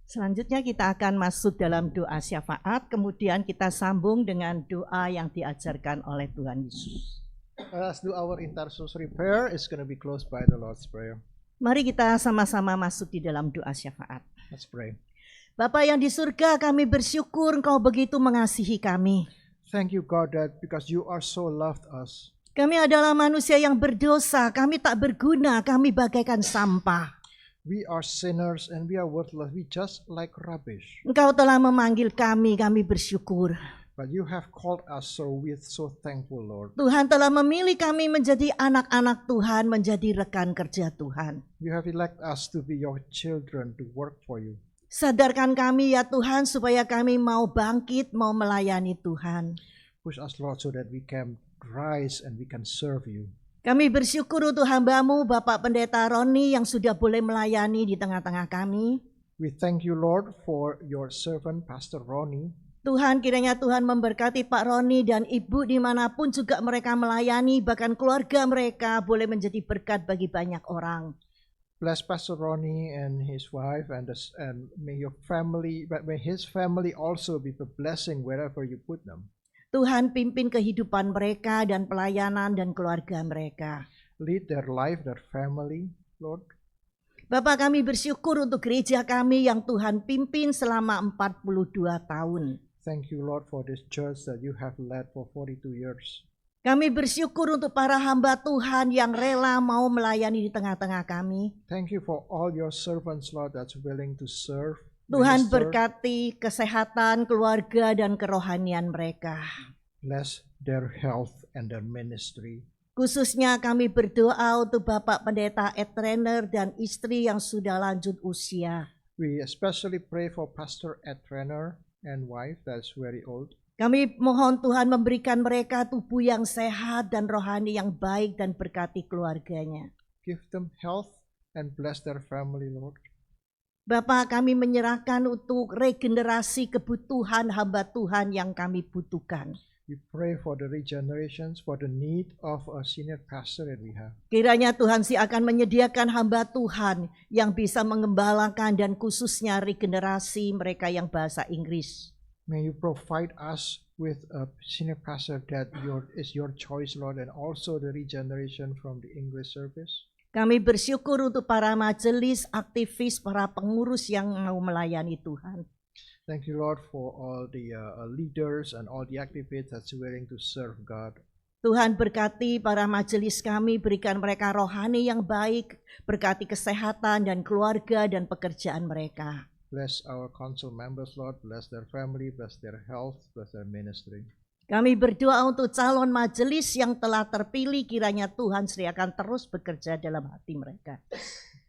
Selanjutnya kita akan masuk dalam doa syafaat, kemudian kita sambung dengan doa yang diajarkan oleh Tuhan Yesus. Let us do our intercessory prayer. It's going to be closed by the Lord's Prayer. Mari kita sama-sama masuk di dalam doa syafaat. Let's pray. Bapa yang di surga, kami bersyukur Engkau begitu mengasihi kami. Thank you, God, that because you are so loved us. Kami adalah manusia yang berdosa, kami tak berguna, kami bagaikan sampah. We are sinners and we are worthless. We just like rubbish. Engkau telah memanggil kami, kami bersyukur. But you have called us, so we're so thankful, Lord. Tuhan telah memilih kami menjadi anak-anak Tuhan, menjadi rekan kerja Tuhan. You have elected us to be your children, to work for you. Sadarkan kami ya Tuhan, supaya kami mau bangkit, mau melayani Tuhan. Push us, Lord, so that we can rise and we can serve you. Kami bersyukur untuk hamba-Mu, Bapak Pendeta Roni yang sudah boleh melayani di tengah-tengah kami. We thank you, Lord, for your servant, Pastor Ronnie. Tuhan, kiranya Tuhan memberkati Pak Roni dan Ibu dimanapun juga mereka melayani, bahkan keluarga mereka boleh menjadi berkat bagi banyak orang. Bless Pastor Ronnie and his wife, and may your family, but may his family also be the blessing wherever you put them. Tuhan pimpin kehidupan mereka dan pelayanan dan keluarga mereka. Lead their life, their family, Lord. Bapak, kami bersyukur untuk gereja kami yang Tuhan pimpin selama 42 tahun. Thank you, Lord, for this church that you have led for 42 years. Kami bersyukur untuk para hamba Tuhan yang rela mau melayani di tengah-tengah kami. Thank you for all your servants, Lord, that's willing to serve. Tuhan Minister. berkati kesehatan, keluarga, dan kerohanian mereka. Bless their health and their ministry. Khususnya kami berdoa untuk Bapak Pendeta Ed Trainer dan istri yang sudah lanjut usia. We especially pray for Pastor Ed Trainer and wife that's very old. Kami mohon Tuhan memberikan mereka tubuh yang sehat dan rohani yang baik dan berkati keluarganya. Give them health and bless their family, Lord. Bapak, kami menyerahkan untuk regenerasi kebutuhan hamba Tuhan yang kami butuhkan. We pray for the regenerations, for the need of a senior pastor that we have. Kiranya Tuhan akan menyediakan hamba Tuhan yang bisa mengembalakan dan khususnya regenerasi mereka yang bahasa Inggris. May you provide us with a senior pastor that is your choice, Lord, and also the regeneration from the English service. Kami bersyukur untuk para majelis, aktivis, para pengurus yang mau melayani Tuhan. Thank you, Lord, for all the leaders and all the activists that's willing to serve God. Tuhan berkati para majelis kami, berikan mereka rohani yang baik, berkati kesehatan dan keluarga dan pekerjaan mereka. Bless our council members, Lord. Bless their family, bless their health, bless their ministry. Kami berdoa untuk calon majelis yang telah terpilih, kiranya Tuhan akan terus bekerja dalam hati mereka.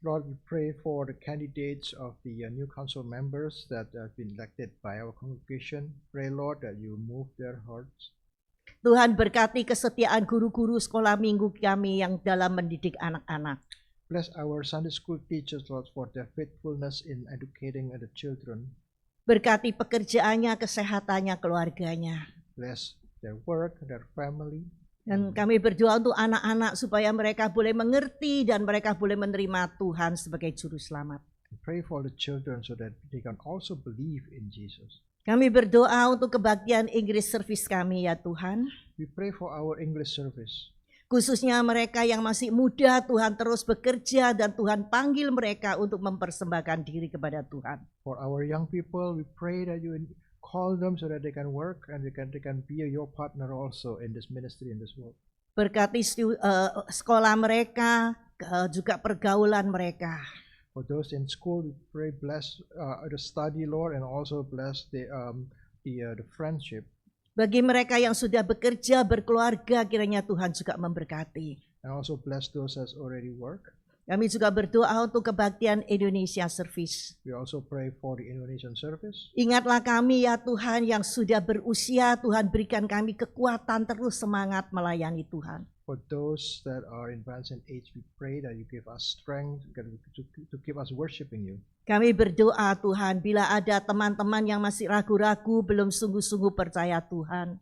Lord, we pray for the candidates of the new council members that have been elected by our congregation. Pray, Lord, that you move their hearts. Tuhan berkati kesetiaan guru-guru sekolah minggu kami yang dalam mendidik anak-anak. Bless our Sunday school teachers, Lord, for their faithfulness in educating the children. Berkati pekerjaannya, kesehatannya, keluarganya. Bless their work, their family. Dan kami berdoa untuk anak-anak supaya mereka boleh mengerti dan mereka boleh menerima Tuhan sebagai juru selamat. Pray for the children so that they can also believe in Jesus. Kami berdoa untuk kebaktian Inggris service kami ya Tuhan. We pray for our English service. Khususnya mereka yang masih muda, Tuhan terus bekerja dan Tuhan panggil mereka untuk mempersembahkan diri kepada Tuhan. For our young people, we pray that you call them so that they can work and they can be your partner also in this ministry, in this work. Berkati sekolah mereka, juga pergaulan mereka. For those in school, we pray bless the study, Lord, and also bless the friendship. Bagi mereka yang sudah bekerja, berkeluarga, kiranya Tuhan juga memberkati. And also bless those that already work. Kami juga berdoa untuk kebaktian Indonesia Service. We also pray for the Indonesian service. Ingatlah kami ya Tuhan yang sudah berusia, Tuhan berikan kami kekuatan terus semangat melayani Tuhan. For those that are advanced in age, we pray that you give us strength to keep us worshiping you. Kami berdoa Tuhan, bila ada teman-teman yang masih ragu-ragu, belum sungguh-sungguh percaya Tuhan,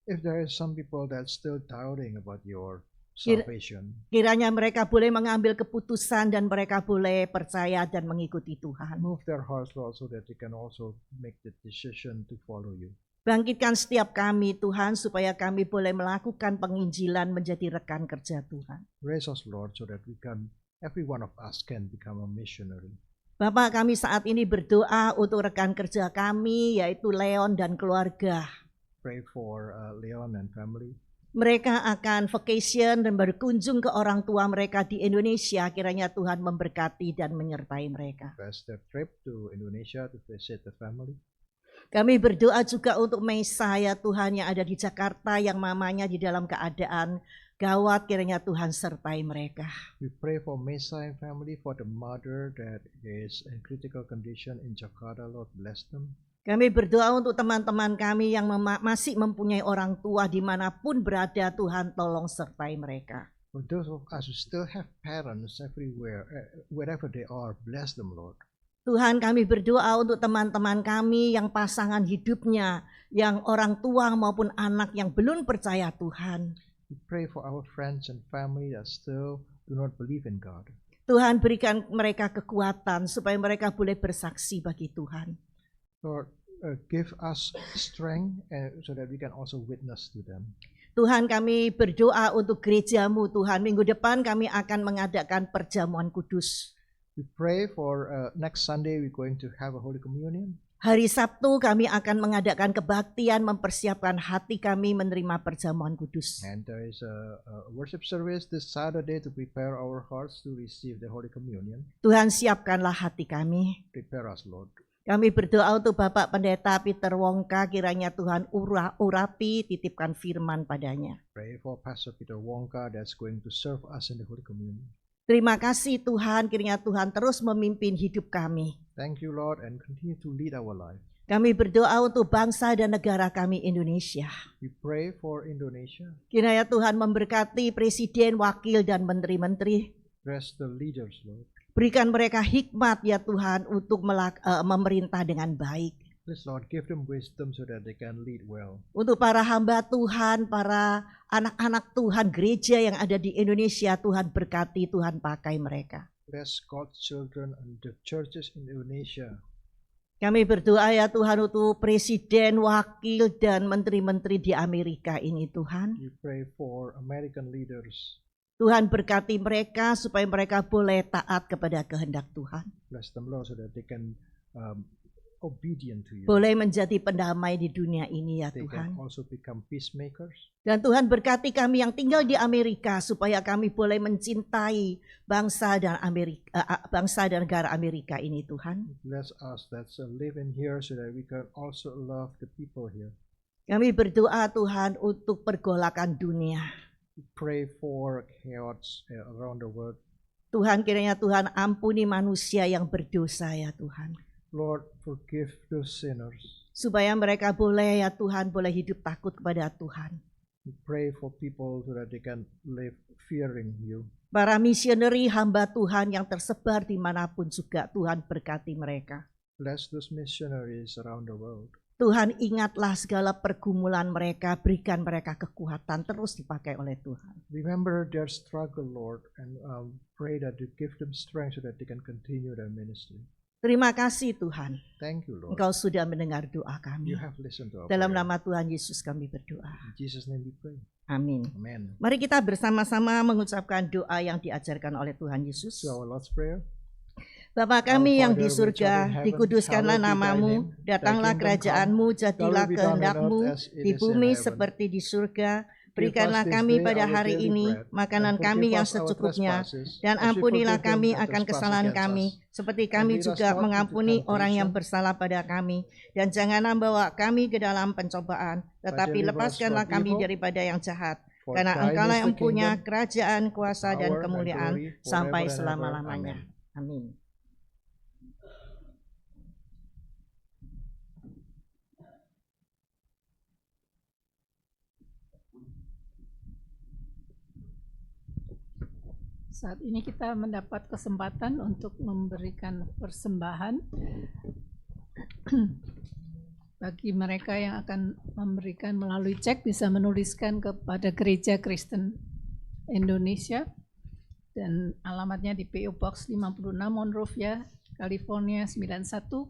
If there is some people that still doubting about your salvation, kiranya mereka boleh mengambil keputusan dan mereka boleh percaya dan mengikuti Tuhan. move their hearts, Lord, so that they can also make the decision to follow you. Bangkitkan setiap kami Tuhan, supaya kami boleh melakukan penginjilan menjadi rekan kerja Tuhan. Raise us, Lord, so that every one of us can become a missionary. Bapak, kami saat ini berdoa untuk rekan kerja kami, yaitu Leon dan keluarga. Pray for Leon and family. Mereka akan vacation dan berkunjung ke orang tua mereka di Indonesia. Kiranya Tuhan memberkati dan menyertai mereka. Bless their trip to Indonesia to visit the family. Kami berdoa juga untuk Meisa ya Tuhan yang ada di Jakarta, yang mamanya di dalam keadaan gawat. Kiranya Tuhan sertai mereka. We pray for Mesa and family, for the mother that is in critical condition in Jakarta. Lord, bless them. Kami berdoa untuk teman-teman kami yang masih mempunyai orang tua dimanapun berada. Tuhan tolong sertai mereka. For those of us who still have parents everywhere, wherever they are, bless them, Lord. Tuhan, kami berdoa untuk teman-teman kami yang pasangan hidupnya, yang orang tua maupun anak yang belum percaya Tuhan. We pray for our friends and family that still do not believe in God. Tuhan, berikan mereka kekuatan supaya mereka boleh bersaksi bagi Tuhan. Lord, give us strength so that we can also witness to them. Tuhan, kami berdoa untuk gerejamu Tuhan. Minggu depan kami akan mengadakan perjamuan kudus. We pray for next Sunday we're going to have a Holy Communion. Hari Sabtu kami akan mengadakan kebaktian, mempersiapkan hati kami menerima perjamuan kudus. And there is a worship service this Saturday to prepare our hearts to receive the Holy Communion. Tuhan, siapkanlah hati kami. Prepare us, Lord. Kami berdoa untuk Bapak Pendeta Peter Wongka, kiranya Tuhan urapi, titipkan firman padanya. Pray for Pastor Peter Wongka that's going to serve us in the Holy Communion. Terima kasih Tuhan, kiranya Tuhan terus memimpin hidup kami. Thank you, Lord, and continue to lead our life. Kami berdoa untuk bangsa dan negara kami Indonesia. We pray for Indonesia. Kiranya Tuhan memberkati presiden, wakil, dan menteri-menteri. Bless the leaders, Lord. Berikan mereka hikmat ya Tuhan untuk memerintah dengan baik. Please, Lord, give them wisdom so that they can lead well. Untuk para hamba Tuhan, para anak-anak Tuhan, gereja yang ada di Indonesia, Tuhan berkati, Tuhan pakai mereka. Bless God's children and the churches in Indonesia. Kami berdoa ya Tuhan untuk presiden, wakil, dan menteri-menteri di Amerika ini Tuhan. We pray for American leaders. Tuhan berkati mereka supaya mereka boleh taat kepada kehendak Tuhan. Bless them, Lord, so that they can obedient to you. Boleh menjadi pendamai di dunia ini ya They Tuhan. can also become peacemakers. Dan Tuhan berkati kami yang tinggal di Amerika supaya kami boleh mencintai bangsa dan negara Amerika ini Tuhan. Bless us that live in here so that we can also love the people here. Kami berdoa Tuhan untuk pergolakan dunia. We pray for chaos around the world. Tuhan, kiranya Tuhan ampuni manusia yang berdosa ya Tuhan. Lord, forgive those sinners. Supaya mereka boleh ya Tuhan, boleh hidup takut kepada Tuhan. We pray for people so that they can live fearing you. Para misioneri hamba Tuhan yang tersebar dimanapun juga, Tuhan berkati mereka. Bless those missionaries around the world. Tuhan, ingatlah segala pergumulan mereka, berikan mereka kekuatan, terus dipakai oleh Tuhan. Remember their struggle, Lord, and pray that you give them strength so that they can continue their ministry. Terima kasih Tuhan, Thank you, Lord. Engkau sudah mendengar doa kami. You have listened to our Dalam prayer. nama Tuhan Yesus kami berdoa. In Jesus' name we pray. Amin. Amen. Mari kita bersama-sama mengucapkan doa yang diajarkan oleh Tuhan Yesus. So our Lord's Prayer. Bapa kami yang di Our Father, which art in surga, heaven, dikuduskanlah hallowed be thy namamu, name. datanglah Thy kingdom kerajaanmu, come. jadilah Thy will be done on kehendakmu earth as it di is in bumi heaven. seperti di surga. Give Berikanlah us this kami day pada our hari daily ini bread, makanan and kami forgive yang us our secukupnya, trespasses, dan as we ampunilah forgive them kami that akan trespass kesalahan against kami, us. seperti And kami lead us juga not into mengampuni orang yang temptation, bersalah pada kami. Dan janganlah bawa kami ke dalam pencobaan, tetapi deliver us lepaskanlah from kami evil. daripada yang jahat. For Karena thine Engkaulah is yang the punya kingdom, kerajaan, kuasa, dan power, and kemuliaan glory sampai forever and ever. selama-lamanya. Amen. Amin. Saat ini kita mendapat kesempatan untuk memberikan persembahan bagi mereka yang akan memberikan melalui cek bisa menuliskan kepada Gereja Kristen Indonesia dan alamatnya di PO Box 56 Monrovia, California 91017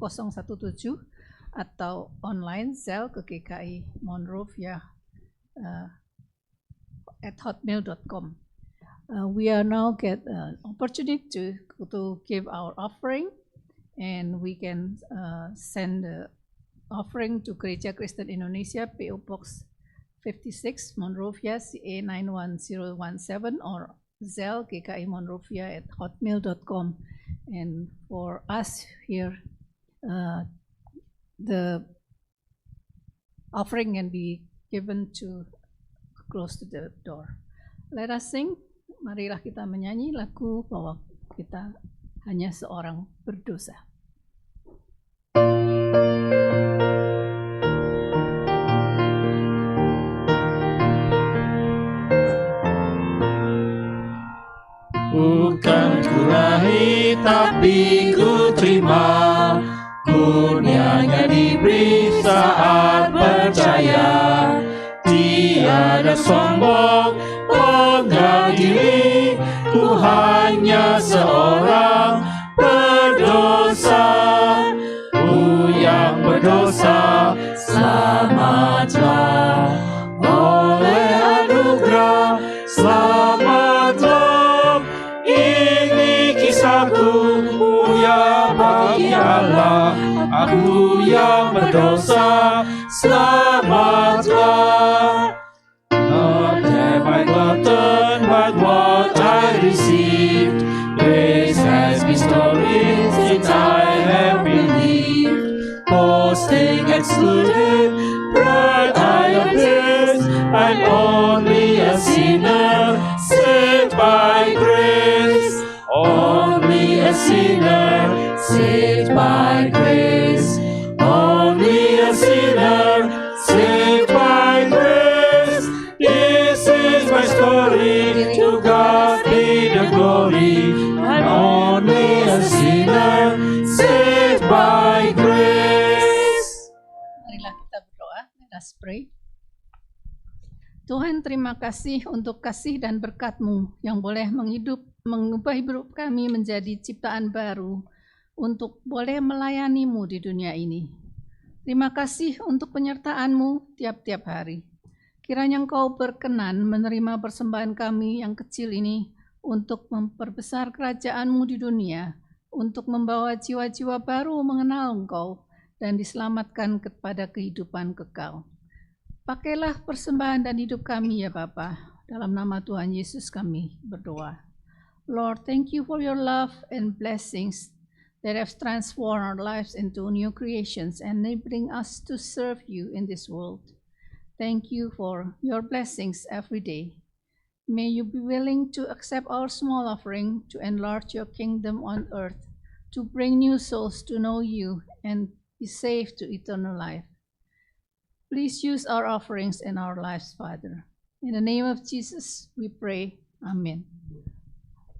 atau online Zelle ke GKI Monrovia @hotmail.com. We are now get an opportunity to give our offering, and we can send the offering to Gereja Kristen Indonesia, PO Box 56, Monrovia, CA 91017, or Zelle GKI Monrovia @hotmail.com. And for us here, the offering can be given to close to the door. Let us sing. Marilah kita menyanyi lagu bahwa kita hanya seorang berdosa. Bukan ku raih tapi ku terima, kurnianya diberi saat percaya. Tiada sombong, bangga diri, ku hanya seorang berdosa. Ku yang berdosa, selamatlah oleh anugerah, selamatlah. Ini kisahku, mulia bagi Allah. Aku yang berdosa, selamatlah. Not have I gotten but what I received. Grace has bestowed it since I have believed. Boasting excluded, pride I abased. I'm only a sinner, saved by grace. Only a sinner, saved by grace. Only a sinner, saved by grace. This is my story, to God be the glory. I'm only a sinner, saved by grace. Marilah kita berdoa. Let us pray. Tuhan, terima kasih untuk kasih dan berkat-Mu yang boleh mengubah hidup kami menjadi ciptaan baru untuk boleh melayani-Mu di dunia ini. Terima kasih untuk penyertaan-Mu tiap-tiap hari. Kiranya Engkau berkenan menerima persembahan kami yang kecil ini untuk memperbesar kerajaan-Mu di dunia, untuk membawa jiwa-jiwa baru mengenal Engkau dan diselamatkan kepada kehidupan kekal. Pakailah persembahan dan hidup kami ya Bapa. Dalam nama Tuhan Yesus kami berdoa. Lord, thank you for your love and blessings that have transformed our lives into new creations, enabling us to serve you in this world. Thank you for your blessings every day. May you be willing to accept our small offering to enlarge your kingdom on earth, to bring new souls to know you and be saved to eternal life. Please use our offerings in our lives, Father. In the name of Jesus, we pray. Amen.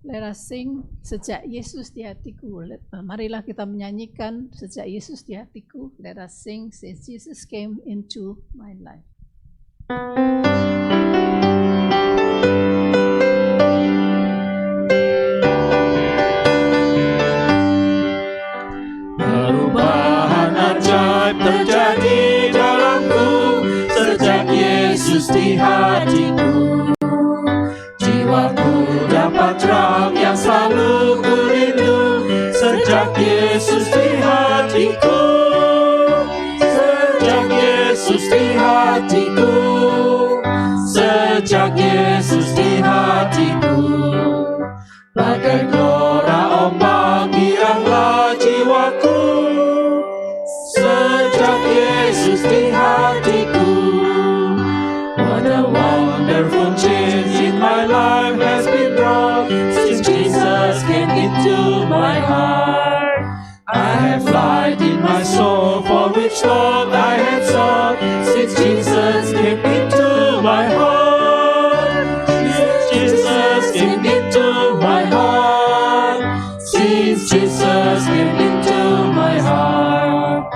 Let us sing Sejak Yesus di Hatiku. Marilah kita menyanyikan Sejak Yesus di Hatiku. Let us sing Since Jesus Came into My Life. Perubahan ajaib terjadi dalamku sejak Yesus di hatiku. Jiwaku dapat terang yang selalu ku rindu sejak Yesus di hatiku. Sejak Yesus di hatiku. Sejak Yesus di hatiku. Bagai gelora ombak giranglah jiwaku. Sejak Yesus di hatiku. What a wonderful change in my life has been brought since Jesus came into my heart. I have light in my soul for which long I had sought since Jesus came into my heart. Since Jesus came into my heart. Since Jesus came into my heart.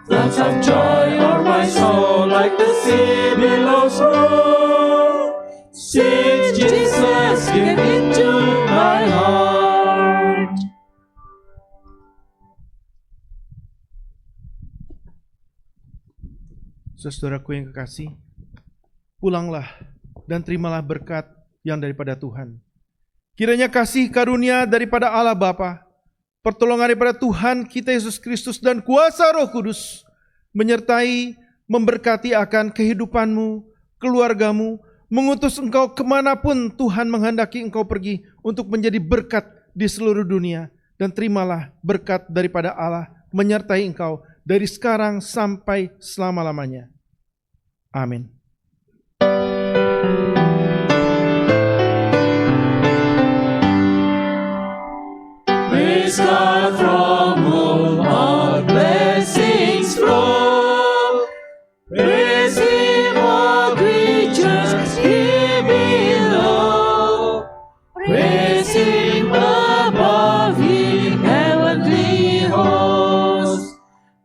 Floods of joy o'er my soul like the sea billows roll. Since Jesus came into my heart. Saudaraku yang kekasih, pulanglah dan terimalah berkat yang daripada Tuhan. Kiranya kasih karunia daripada Allah Bapa, pertolongan daripada Tuhan kita Yesus Kristus dan kuasa Roh Kudus menyertai, memberkati akan kehidupanmu, keluargamu, mengutus engkau kemanapun Tuhan menghendaki engkau pergi untuk menjadi berkat di seluruh dunia. Dan terimalah berkat daripada Allah menyertai engkau dari sekarang sampai selama-lamanya. Amin. Praise God from whom all blessings flow. Praise Him, all creatures here below. Praise Him above, Him heavenly hosts.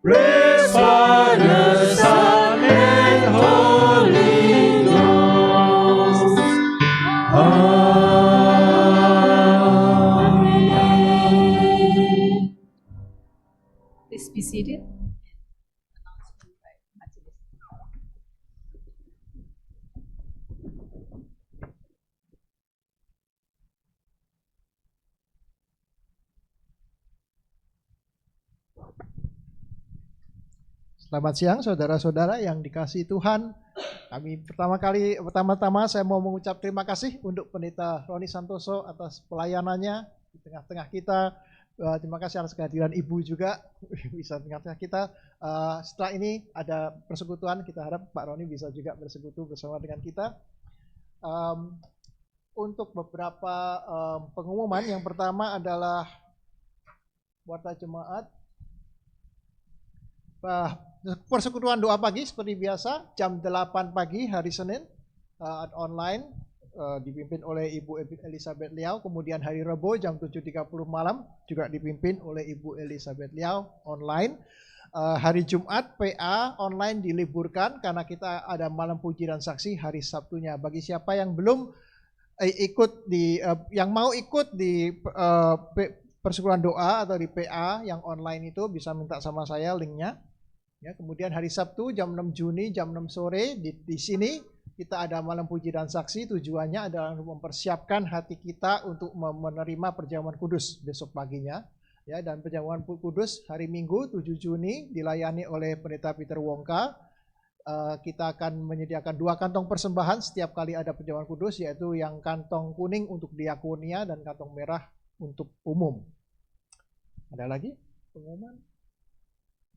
Praise Father, Son, and Holy Ghost. Amen. Please be seated. Selamat siang saudara-saudara yang dikasihi Tuhan. Pertama-tama saya mau mengucap terima kasih untuk Pendeta Roni Santoso atas pelayanannya di tengah-tengah kita. Terima kasih atas kehadiran Ibu juga bisa di tengah-tengah kita. Setelah ini ada persekutuan, kita harap Pak Roni bisa juga bersekutu bersama dengan kita. Untuk beberapa pengumuman, yang pertama adalah warta jemaat. Persekutuan doa pagi seperti biasa jam 8 pagi hari Senin online dipimpin oleh Ibu Elizabeth Liao. Kemudian hari Rabu jam 7.30 malam juga dipimpin oleh Ibu Elizabeth Liao online. Hari Jumat PA online diliburkan karena kita ada malam puji dan saksi hari Sabtunya. Bagi siapa yang belum yang mau ikut di persekutuan doa atau di PA yang online itu bisa minta sama saya linknya. Ya, kemudian hari Sabtu jam 6 Juni jam 6 sore di sini kita ada malam puji dan saksi. Tujuannya adalah mempersiapkan hati kita untuk menerima perjamuan kudus besok paginya. Ya, dan perjamuan kudus hari Minggu 7 Juni dilayani oleh Pendeta Peter Wongka. Kita akan menyediakan 2 kantong persembahan setiap kali ada perjamuan kudus, yaitu yang kantong kuning untuk diakonia dan kantong merah untuk umum. Ada lagi pengumuman?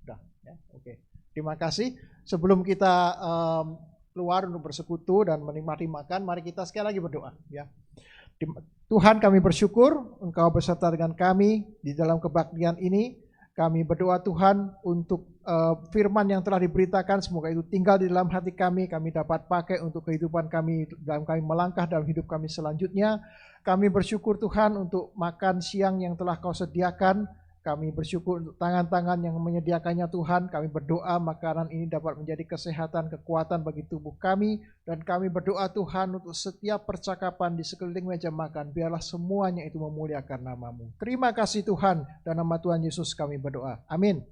Udah, ya, oke. Terima kasih. Sebelum kita keluar untuk bersekutu dan menikmati makan, mari kita sekali lagi berdoa. Ya, Tuhan, kami bersyukur Engkau beserta dengan kami di dalam kebaktian ini. Kami berdoa Tuhan untuk firman yang telah diberitakan, semoga itu tinggal di dalam hati kami dapat pakai untuk kehidupan kami, dalam kami melangkah dalam hidup kami selanjutnya. Kami bersyukur Tuhan untuk makan siang yang telah Kau sediakan. Kami bersyukur untuk tangan-tangan yang menyediakannya Tuhan. Kami berdoa makanan ini dapat menjadi kesehatan, kekuatan bagi tubuh kami. Dan kami berdoa Tuhan untuk setiap percakapan di sekeliling meja makan. Biarlah semuanya itu memuliakan nama-Mu. Terima kasih Tuhan. Dan nama Tuhan Yesus kami berdoa. Amin.